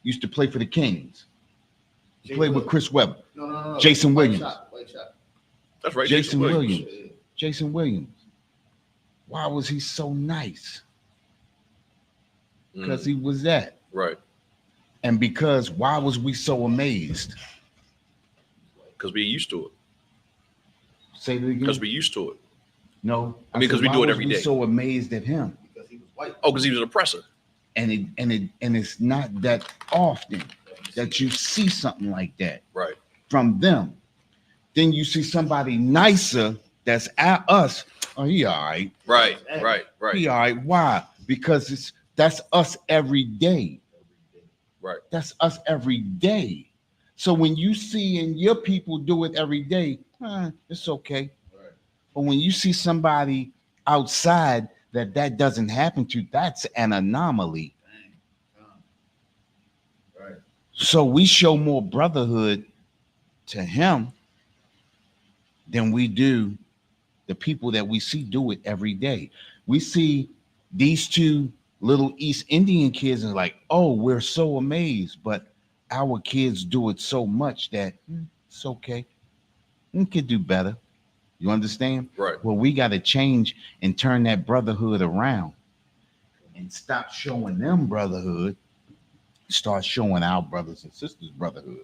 used to play for the Kings. He played with Chris Webber. No. Jason White Williams. shot. That's right. Jason Williams. Yeah. Jason Williams. Why was he so nice? Because he was that. Right. And because why was we so amazed? Because we're used to it. Say it again. Because we're used to it. No. I mean, because we why do it was every we day. So amazed at him. Because he was white. Oh, because he was an oppressor. And it's not that often that you see something like that Right. from them. Then you see somebody nicer that's at us. Oh, he all right. Right. He all right. Why? Because That's us every day. Right. That's us every day. So when you see and your people do it every day, it's okay. Right. But when you see somebody outside that doesn't happen to, that's an anomaly. Dang. Right. So we show more brotherhood to him than we do the people that we see do it every day. We see these two little East Indian kids and like, oh, we're so amazed. But our kids do it so much that it's okay. We could do better. You understand? Right. Well, we got to change and turn that brotherhood around and stop showing them brotherhood. Start showing our brothers and sisters brotherhood.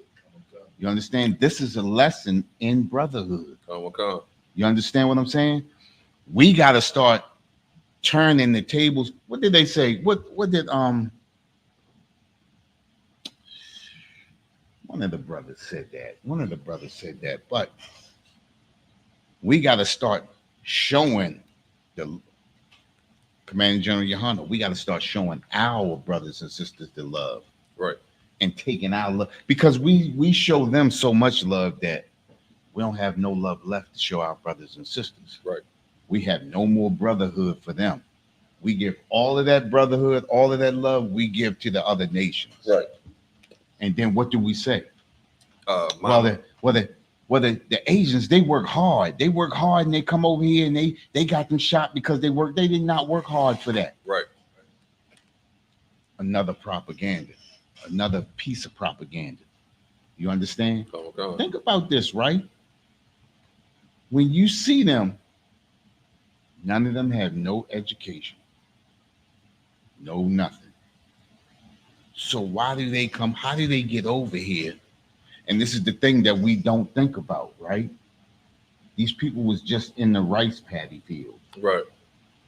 You understand? This is a lesson in brotherhood. Come. You understand what I'm saying? We got to start turning the tables. What did they say? What did one of the brothers said that. One of the brothers said that. But we got to start showing the Commander General Yohana. We got to start showing our brothers and sisters the love. Right. And taking our love, because we show them so much love that we don't have no love left to show our brothers and sisters. Right. We have no more brotherhood for them. We give all of that brotherhood, all of that love, we give to the other nations. Right. And then what do we say? Well, the Asians, they work hard. They work hard and they come over here and they got them shot because they did not work hard for that. Right. Another propaganda. Another piece of propaganda. You understand? Come. Think about this, right? When you see them, none of them have no education, no nothing. So why do they come? How do they get over here? And this is the thing that we don't think about, right? These people was just in the rice paddy field. Right.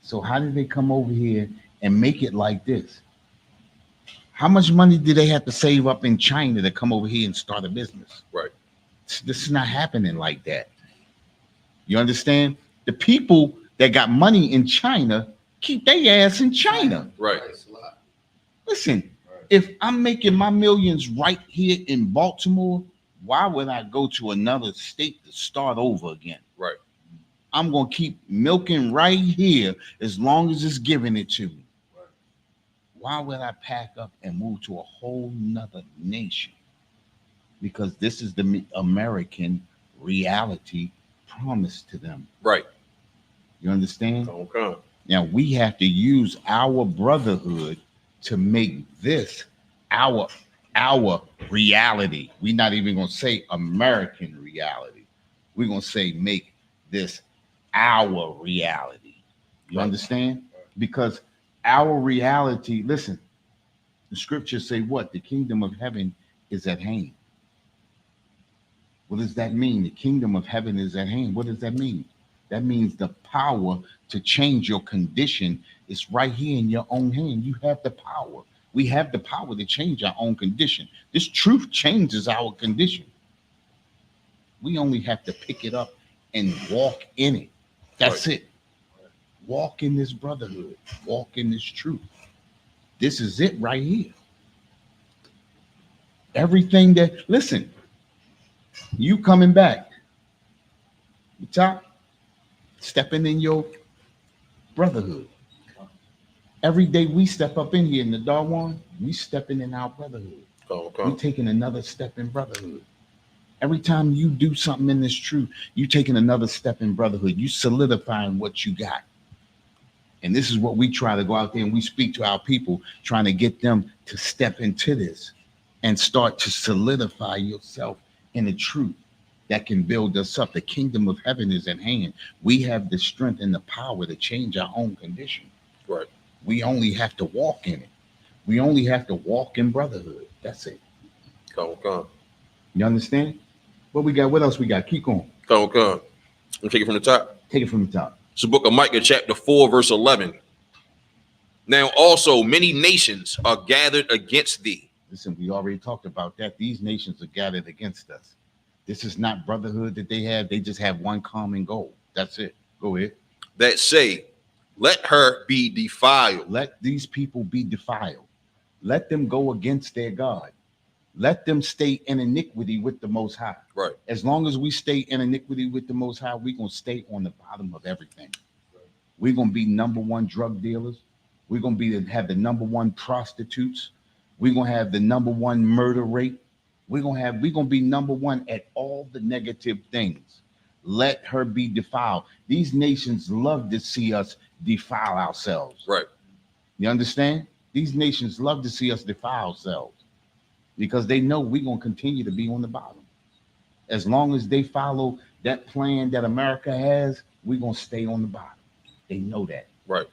So how did they come over here and make it like this? How much money did they have to save up in China to come over here and start a business? Right. This is not happening like that. You understand? The people that got money in China keep their ass in China. Right. Listen, if I'm making my millions right here in Baltimore, why would I go to another state to start over again? Right. I'm going to keep milking right here as long as it's giving it to me. Why would I pack up and move to a whole nother nation? Because this is the American reality promised to them. Right. You understand? Okay. Now we have to use our brotherhood to make this our reality. We're not even going to say American reality. We're going to say make this our reality. You understand? Because our reality, listen, the scriptures say what? The kingdom of heaven is at hand. What does that mean? The kingdom of heaven is at hand. What does that mean? That means the power to change your condition is right here in your own hand. You have the power. We have the power to change our own condition. This truth changes our condition. We only have to pick it up and walk in it. That's it. Walk in this brotherhood. Walk in this truth. This is it right here. Everything that, listen, you coming back, you top, stepping in your brotherhood. Every day we step up in here in the Darwan, we stepping in our brotherhood. Okay. We taking another step in brotherhood. Every time you do something in this truth, you taking another step in brotherhood. You solidifying what you got. And this is what we try to go out there and we speak to our people, trying to get them to step into this and start to solidify yourself in the truth that can build us up. The kingdom of heaven is at hand. We have the strength and the power to change our own condition. Right. We only have to walk in it. We only have to walk in brotherhood. That's it. Come. You understand? What we got? What else we got? Keep going. Come. Let me take it from the top. Take it from the top. It's the book of Micah, chapter 4, verse 11. Now also many nations are gathered against thee. Listen, we already talked about that. These nations are gathered against us. This is not brotherhood that they have. They just have one common goal. That's it. Go ahead. That say, Let her be defiled. Let these people be defiled. Let them go against their God. Let them stay in iniquity with the Most High. Right. As long as we stay in iniquity with the Most High, we're going to stay on the bottom of everything. We're going to be number one drug dealers. We're going to have the number one prostitutes. We're going to have the number one murder rate. We're going to be number one at all the negative things. Let her be defiled. These nations love to see us defile ourselves. Right. You understand? These nations love to see us defile ourselves because they know we're going to continue to be on the bottom. As long as they follow that plan that America has, we're going to stay on the bottom. They know that. Right.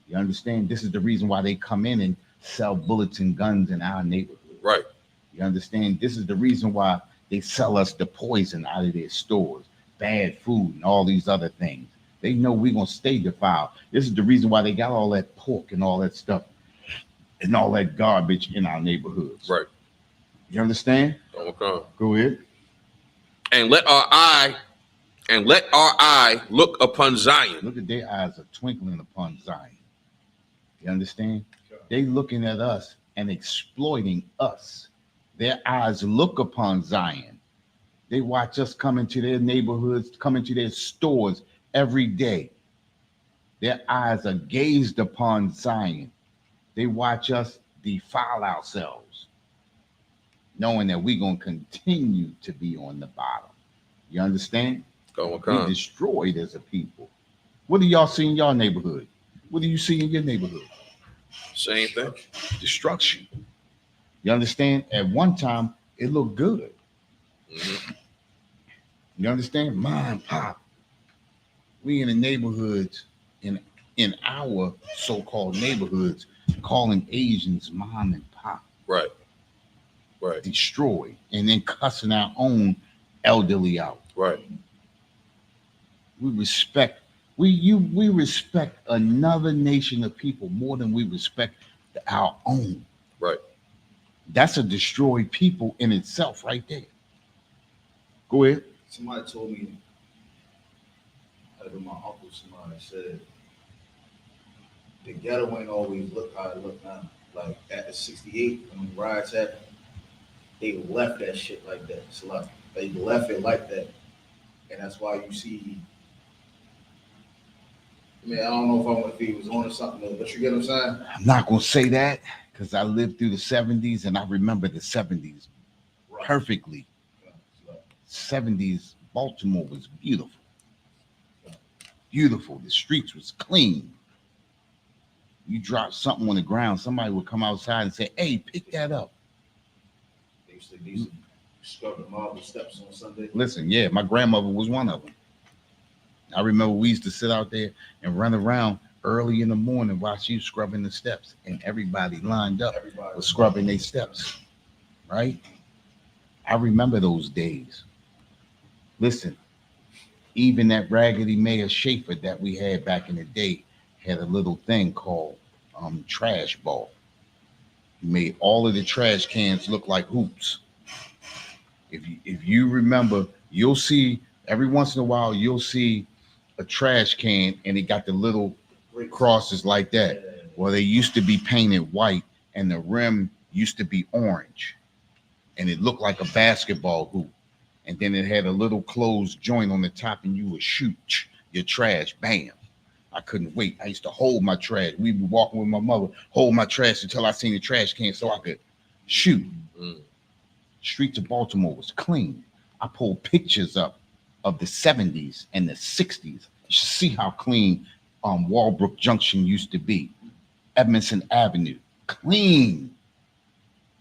You understand? This is the reason why they come in and sell bullets and guns in our neighborhood. Right. You understand? This is the reason why they sell us the poison out of their stores, bad food, and all these other things. They know we're going to stay defiled. This is the reason why they got all that pork and all that stuff and all that garbage in our neighborhoods. Right. You understand? Okay. Go ahead. And let our eye look upon Zion. Look at their eyes are twinkling upon Zion. You understand? They looking at us and exploiting us. Their eyes look upon Zion. They watch us come into their neighborhoods, come into their stores every day. Their eyes are gazed upon Zion. They watch us defile ourselves, knowing that we're going to continue to be on the bottom. You understand? We're destroyed as a people. What do y'all see in your neighborhood? What do you see in your neighborhood? Same thing. Destruction. You understand? At one time, it looked good. Mm-hmm. You understand? Mom, pop. We in the neighborhoods, in our so-called neighborhoods, calling Asians mom and pop. Right. Right. Destroyed. And then cussing our own elderly out. Right. We respect another nation of people more than we respect our own. Right. That's a destroyed people in itself right there. Go ahead. Somebody told me, my uncle, somebody said, the ghetto ain't always look how it look now. Like at the 68, when the riots happened, they left that shit like that. It's like they left it like that. And that's why you see, I mean, I don't know if he was on or something, but you get what I'm saying? I'm not going to say that because I lived through the 70s and I remember the 70s perfectly. 70s, Baltimore was beautiful. Beautiful. The streets was clean. You drop something on the ground, somebody would come outside and say, hey, pick that up. They used to scrub the marble steps on Sunday. Listen, yeah, my grandmother was one of them. I remember we used to sit out there and run around early in the morning while she was scrubbing the steps, and everybody lined up was scrubbing their steps, right? I remember those days. Listen, even that Raggedy Mayor Schaefer that we had back in the day had a little thing called trash ball. He made all of the trash cans look like hoops. If you remember, you'll see every once in a while, you'll see a trash can and it got the little crosses like that. Well, they used to be painted white and the rim used to be orange and it looked like a basketball hoop. And then it had a little closed joint on the top and you would shoot your trash, bam. I couldn't wait. I used to hold my trash. We'd be walking with my mother, hold my trash until I seen the trash can so I could shoot. Streets of Baltimore was clean. I pulled pictures up of the 70s and the 60s. You should see how clean Walbrook Junction used to be. Edmondson Avenue, clean.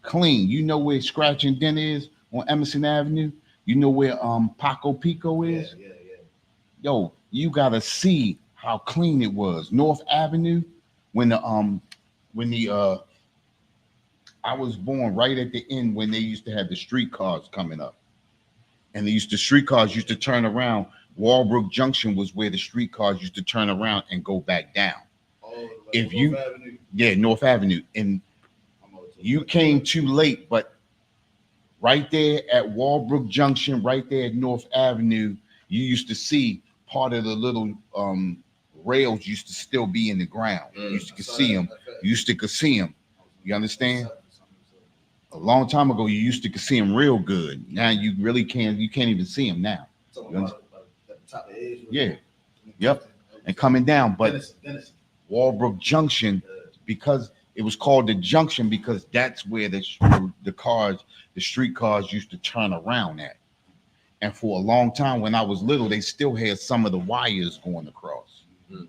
Clean. You know where Scratch and Dent is on Emerson Avenue? You know where Paco Pico is? Yeah. Yo, you gotta see how clean it was. North Avenue, when I was born right at the end when they used to have the streetcars coming up. And the streetcars used to turn around. Walbrook Junction was where the streetcars used to turn around and go back down. Oh, like If North Avenue? Yeah, North Avenue. And you came too late, but right there at Walbrook Junction, right there at North Avenue, you used to see part of the little rails used to still be in the ground. You used to could see them. You used to could see them. You understand? A long time ago, you used to could see them real good. Now you really can't. You can't even see them now. Yeah. Yep. And coming down, but Walbrook Junction, because it was called the Junction because that's where the street cars used to turn around at. And for a long time, when I was little, they still had some of the wires going across. Mm.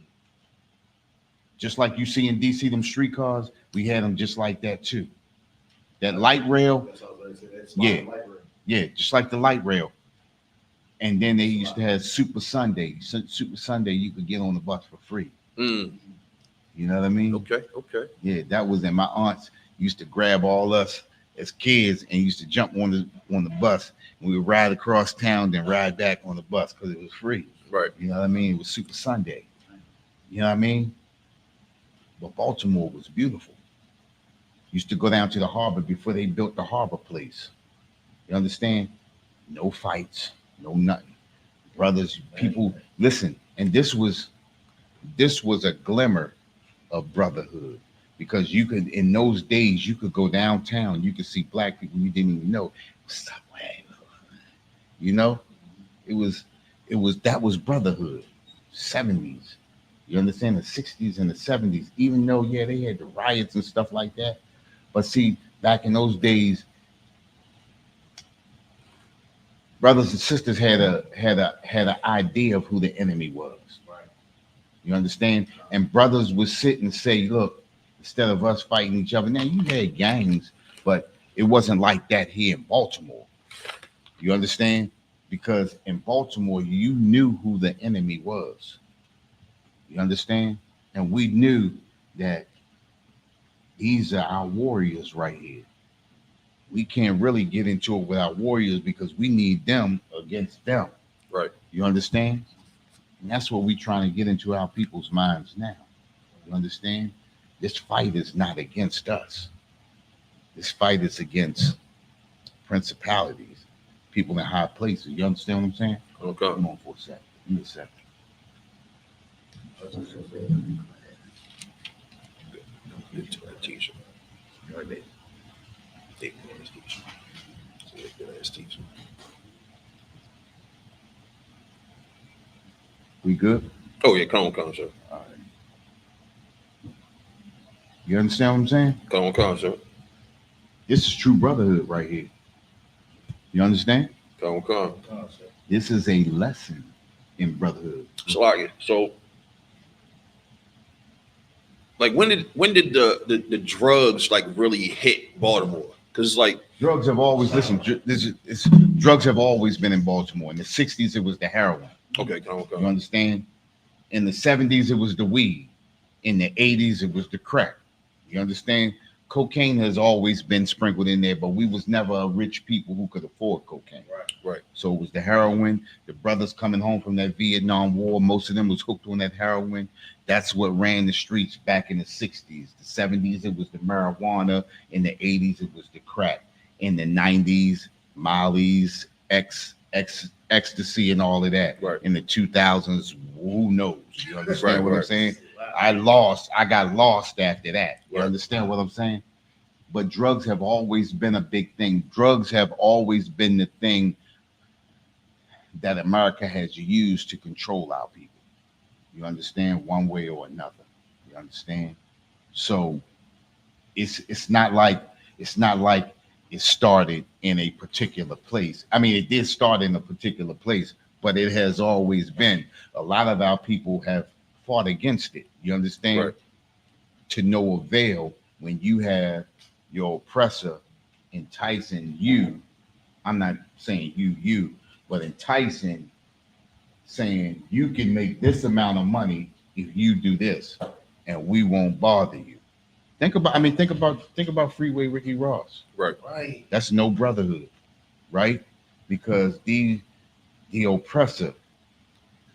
Just like you see in DC, them streetcars, we had them just like that too. That light rail, yeah, yeah, just like the light rail. And then they used to have Super Sunday. Super Sunday, you could get on the bus for free. Mm. You know what I mean? Okay. Yeah, that was. And my aunts used to grab all us as kids and used to jump on the bus, and we would ride across town, then ride back on the bus because it was free. Right. You know what I mean? It was Super Sunday. You know what I mean? But Baltimore was beautiful. Used to go down to the harbor before they built the harbor place. You understand? No fights, no nothing. Brothers, people, listen. And this was a glimmer of brotherhood because you could, in those days, you could go downtown, you could see black people you didn't even know. What's up, man? You know, that was brotherhood. 70s. You understand? The 60s and the 70s, even though, yeah, they had the riots and stuff like that. But see, back in those days, brothers and sisters had an idea of who the enemy was. Right. You understand? And brothers would sit and say, look, instead of us fighting each other, now you had gangs, but it wasn't like that here in Baltimore. You understand? Because in Baltimore, you knew who the enemy was. You understand? And we knew that these are our warriors right here. We can't really get into it with our warriors because we need them against them. Right. You understand? And that's what we're trying to get into our people's minds now. You understand? This fight is not against us. This fight is against principalities, people in high places. You understand what I'm saying? Okay. Come on for a second. Give me a second. Good to that teacher. Right there. Thick ass teacher. Good ass teacher. We good? Oh yeah, come on, sir. All right. You understand what I'm saying? Come on, sir. This is true brotherhood right here. You understand? Come on. This is a lesson in brotherhood. So like when did the drugs like really hit Baltimore? Because like Drugs have always drugs have always been in Baltimore. In the 60s, it was the heroin. okay, come You on. understand? In the 70s, it was the weed. In the 80s, it was the crack. You understand? Cocaine has always been sprinkled in there, but we was never rich people who could afford cocaine. Right. So it was the heroin. The brothers coming home from that Vietnam War, most of them was hooked on that heroin. That's what ran the streets back in the 60s. The 70s, it was the marijuana. In the 80s, it was the crack. In the 90s, Molly's, ecstasy, and all of that. Right. In the 2000s, who knows? You understand what I'm Right. saying? I got lost after that. You Right. understand what I'm saying? But drugs have always been a big thing. Drugs have always been the thing that America has used to control our people. You understand? One way or another. You understand? So it's not like it started in a particular place. I mean, it did start in a particular place, but it has always been. A lot of our people have fought against it. You understand? Right. To no avail when you have your oppressor enticing you. I'm not saying you, but enticing, saying you can make this amount of money if you do this, and we won't bother you. Think about Freeway Ricky Ross. Right. That's no brotherhood, right? Because the oppressor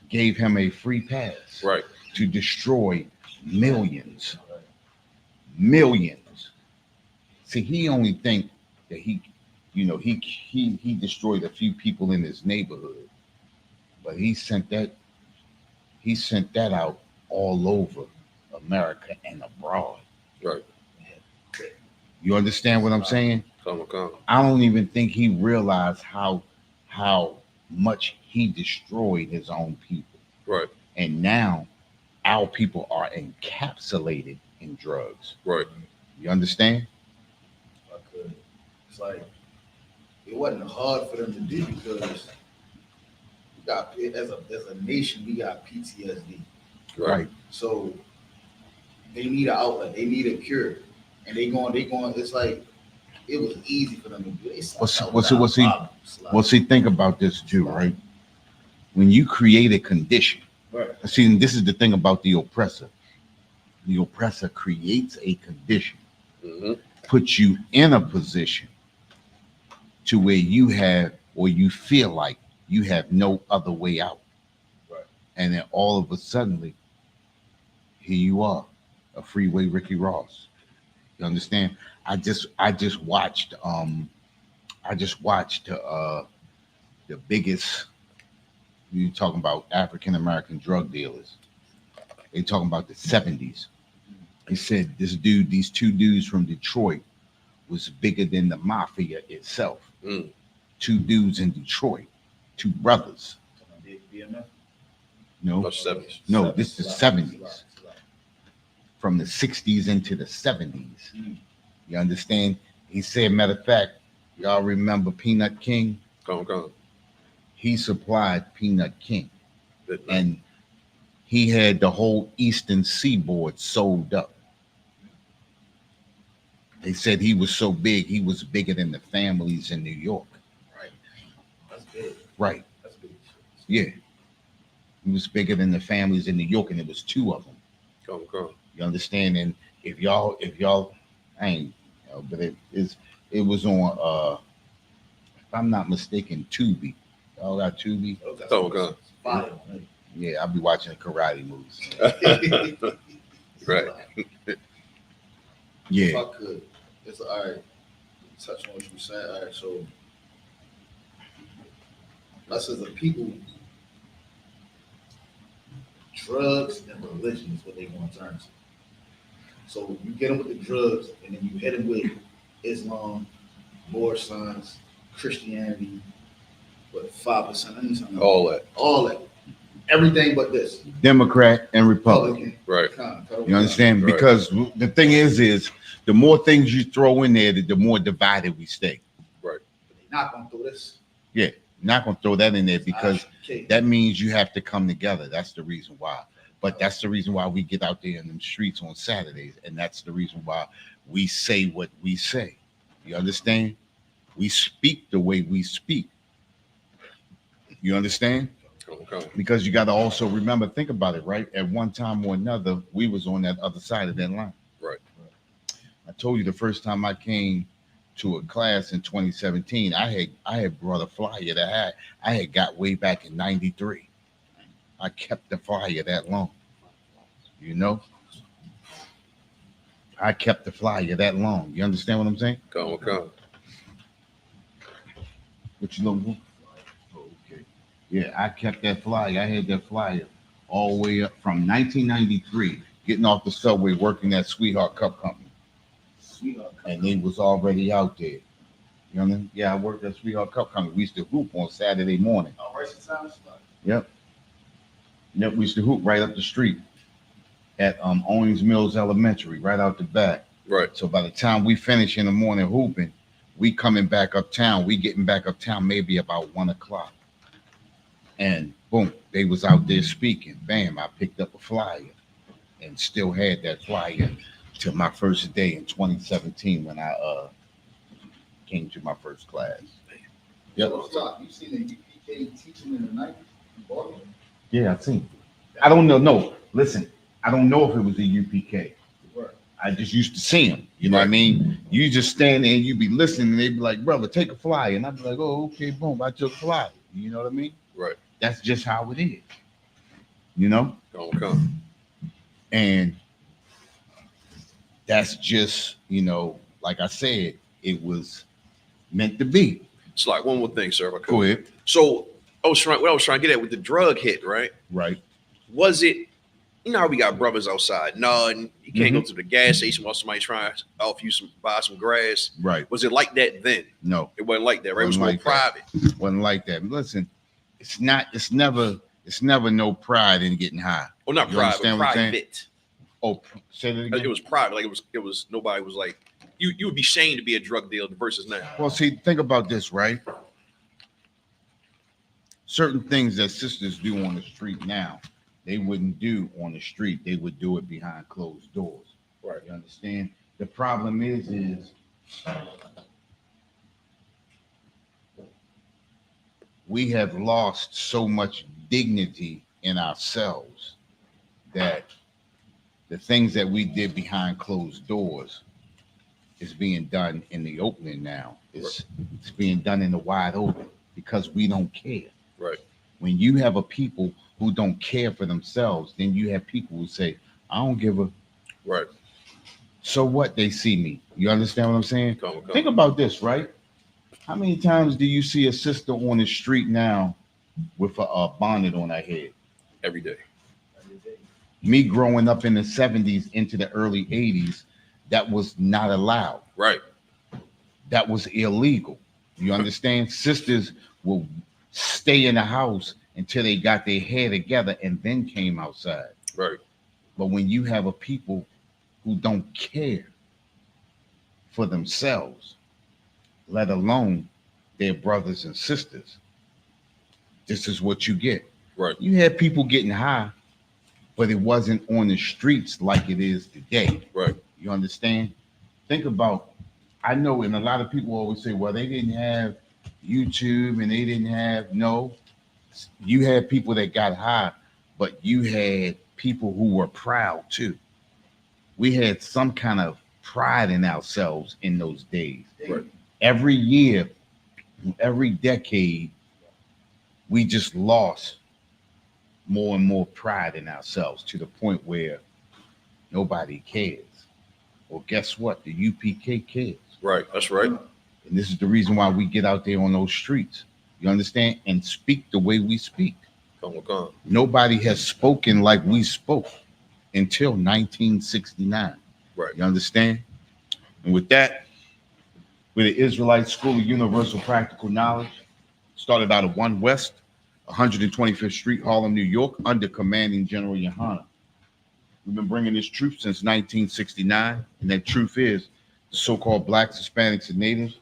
gave him a free pass Right. to destroy millions. See, he only think that he destroyed a few people in his neighborhood, but he sent that out all over America and abroad. Right. You understand what I'm saying? Come. I don't even think he realized how much he destroyed his own people. Right. And now our people are encapsulated in drugs. Right. You understand? I could. It's like it wasn't hard for them to do because we got as a nation we got PTSD. Right. So they need an outlet. They need a cure, and they going. It's like it was easy for them to do. Well, see, think about this too, right? When you create a condition, Right. see, this is the thing about the oppressor. The oppressor creates a condition, Mm-hmm. puts you in a position to where you have, or you feel like you have no other way out. Right. And then all of a sudden, here you are, a freeway Ricky Ross. You understand? I just watched the biggest, you talking about African American drug dealers. They talking about the 70s. He said these two dudes from Detroit was bigger than the mafia itself. Mm. Two dudes in Detroit, two brothers. No, That's 70s. no, this is the 70s. From the 60s into the 70s. You understand? He said, matter of fact, y'all remember Peanut King? Come. He supplied Peanut King. Good night. And he had the whole eastern seaboard sold up. They said he was so big, he was bigger than the families in New York. Right. That's big. Right. That's big. Yeah. He was bigger than the families in New York, and it was two of them. Come. You understand? And if y'all, I ain't, you know, but it was on, if I'm not mistaken, Tubi. Y'all got Tubi? Come. Fire. Yeah, I'll be watching karate movies. Right. If Yeah. I could, it's all right. Touch on what you said. All right, so us as a people, drugs and religion is what they're going to turn to. So you get them with the drugs, and then you hit them with Islam, Moorish signs, Christianity, what 5%? All that. All that, everything but this. Democrat and Republican. Right. You understand? Right. Because the thing is the more things you throw in there, the more divided we stay. They're not going to do this. Yeah, not gonna throw that in there because Okay. that means you have to come together. That's the reason why. But that's the reason why we get out there in the streets on Saturdays, and that's the reason why we say what we say. You understand? We speak the way we speak. You understand? Come. Because you got to also remember, think about it, right? At one time or another, we was on that other side of that line. Right. I told you the first time I came to a class in 2017, I had brought a flyer that I had got way back in '93. I kept the flyer that long. You know? I kept the flyer that long. You understand what I'm saying? Come. What you know? Oh, okay. Yeah, I kept that flyer. I had that flyer all the way up from 1993, getting off the subway, working at Sweetheart Cup Company. And they was already out there. You know what I mean? Yeah, I worked at Sweetheart Cup Company. We used to hoop on Saturday morning. Yep. Yep, we used to hoop right up the street at Owings Mills Elementary, right out the back. Right. So by the time we finish in the morning hooping, we coming back uptown. We getting back uptown maybe about 1 o'clock. And boom, they was out there speaking. Bam, I picked up a flyer and still had that flyer to my first day in 2017 when I came to my first class. Yep. You seen the UPK teaching in the night in Baltimore? Yeah, I seen. I don't know. No, listen, I don't know if it was a UPK. I just used to see them. You know what I mean? You just stand there and you be listening, and they be like, "Brother, take a flyer," and I'd be like, "Oh, okay, boom, I took a flyer." You know what I mean? Right. That's just how it is. You know, Come. and that's just, you know, like I said, it was meant to be. It's like one more thing, sir. If I could. Go ahead. So what I was trying to get at with the drug hit, right? Right. Was it You know how we got brothers outside. No, and you can't go to the gas station while somebody trying to offer you buy some grass. Right. Was it like that then? No, It wasn't like that, right? It was Wasn't more like that. private. wasn't like that. Listen, it's never no pride in getting high. Well, not You private, understand what I'm saying? private. Oh, say that again. It was private. Like it was nobody was like you would be shamed to be a drug dealer versus now. Well, see, think about this, right? Certain things that sisters do on the street now, they wouldn't do on the street. They would do it behind closed doors. Right. You understand? The problem is we have lost so much dignity in ourselves that the things that we did behind closed doors is being done in the opening now. It's being done in the wide open because we don't care. Right. When you have a people who don't care for themselves, then you have people who say, I don't give a. Right. So what? They see me. You understand what I'm saying? Come. Think about this, right? How many times do you see a sister on the street now with a bonnet on her head? Every day. Me growing up in the 70s into the early 80s, that was not allowed. Right. That was illegal. You understand? Sisters will stay in the house until they got their hair together and then came outside. Right. But when you have a people who don't care for themselves, let alone their brothers and sisters, this is what you get. Right. You had people getting high, but it wasn't on the streets like it is today. Right. You understand? Think about, I know, and a lot of people always say, well, they didn't have YouTube and they didn't have, no, you had people that got high, but you had people who were proud too. We had some kind of pride in ourselves in those days. Right. Every year, every decade, we just lost more and more pride in ourselves to the point where nobody cares. Well, guess what? The UPK cares. Right. That's right. And this is the reason why we get out there on those streets. You understand? And speak the way we speak. Come. Nobody has spoken like we spoke until 1969. Right. You understand? And with that, we're the Israelite School of Universal Practical Knowledge. Started out of 1 West, 125th Street, Harlem, New York, under commanding General Yohana. We've been bringing this truth since 1969, and that truth is the so-called Blacks, Hispanics, and Natives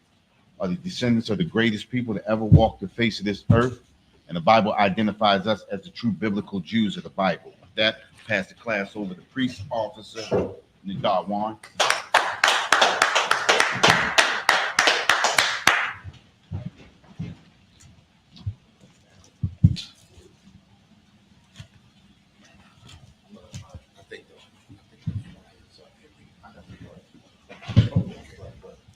are the descendants of the greatest people to ever walk the face of this earth, and the Bible identifies us as the true biblical Jews of the Bible. With that, pass the class over to priest officer Nidar.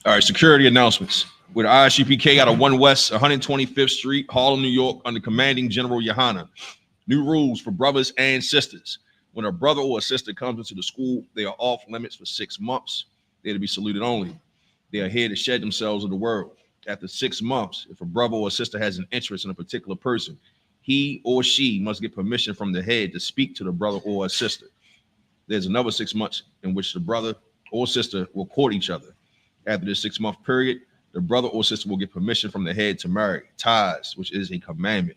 All right, security announcements. With ISUPK out of 1 West, 125th Street, Harlem, New York, under commanding General Yohana. New rules for brothers and sisters. When a brother or a sister comes into the school, they are off limits for 6 months. They are to be saluted only. They are here to shed themselves in the world. After 6 months, if a brother or a sister has an interest in a particular person, he or she must get permission from the head to speak to the brother or a sister. There's another 6 months in which the brother or sister will court each other. After this 6 month period, the brother or sister will get permission from the head to marry, ties, which is a commandment.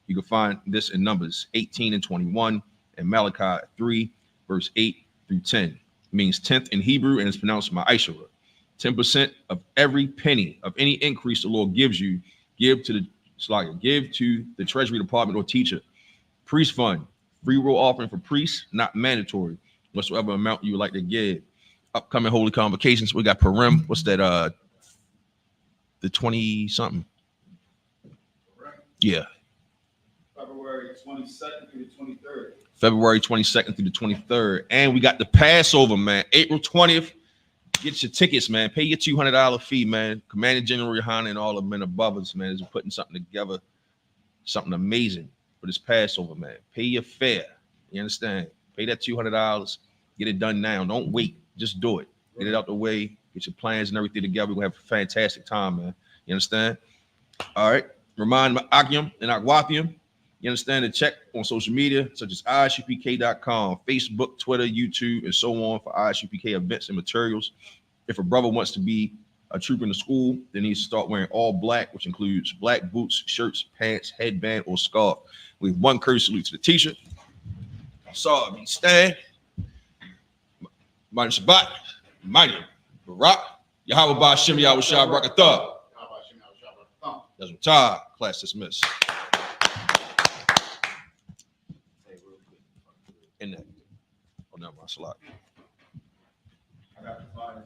You can find this in Numbers 18 and 21 and Malachi 3, verse 8 through 10. It means 10th in Hebrew and it's pronounced ma'ashara. 10% of every penny of any increase the Lord gives you, give to the Treasury Department or teacher. Priest fund, free will offering for priests, not mandatory, whatsoever amount you would like to give. Upcoming holy convocations, we got Purim. What's that? The 20 something. Correct. Yeah. February 22nd through the 23rd. February 22nd through the 23rd. And we got the Passover, man. April 20th. Get your tickets, man. Pay your $200 fee, man. Commanding General Yohana and all the men above us, man, is putting something together, something amazing for this Passover, man. Pay your fare. You understand? Pay that $200. Get it done now. Don't wait. Just do it. Get it out the way. Get your plans and everything together. We're going to have a fantastic time, man. You understand? All right. Remind Akim and Akwathium You understand? To check on social media such as ISUPK.com, Facebook, Twitter, YouTube, and so on for ISUPK events and materials. If a brother wants to be a trooper in the school, they need to start wearing all black, which includes black boots, shirts, pants, headband, or scarf. With one courtesy salute to the teacher. Sorry, stand. Mighty Shabbat, Mighty Barak, Yahweh Ba Shem Yahweh Shah Barakatah. That's what time. Class dismissed. In that. Oh, never mind. Slot. I got the fire.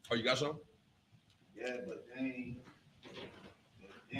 Oh, you got some? Yeah, but they ain't.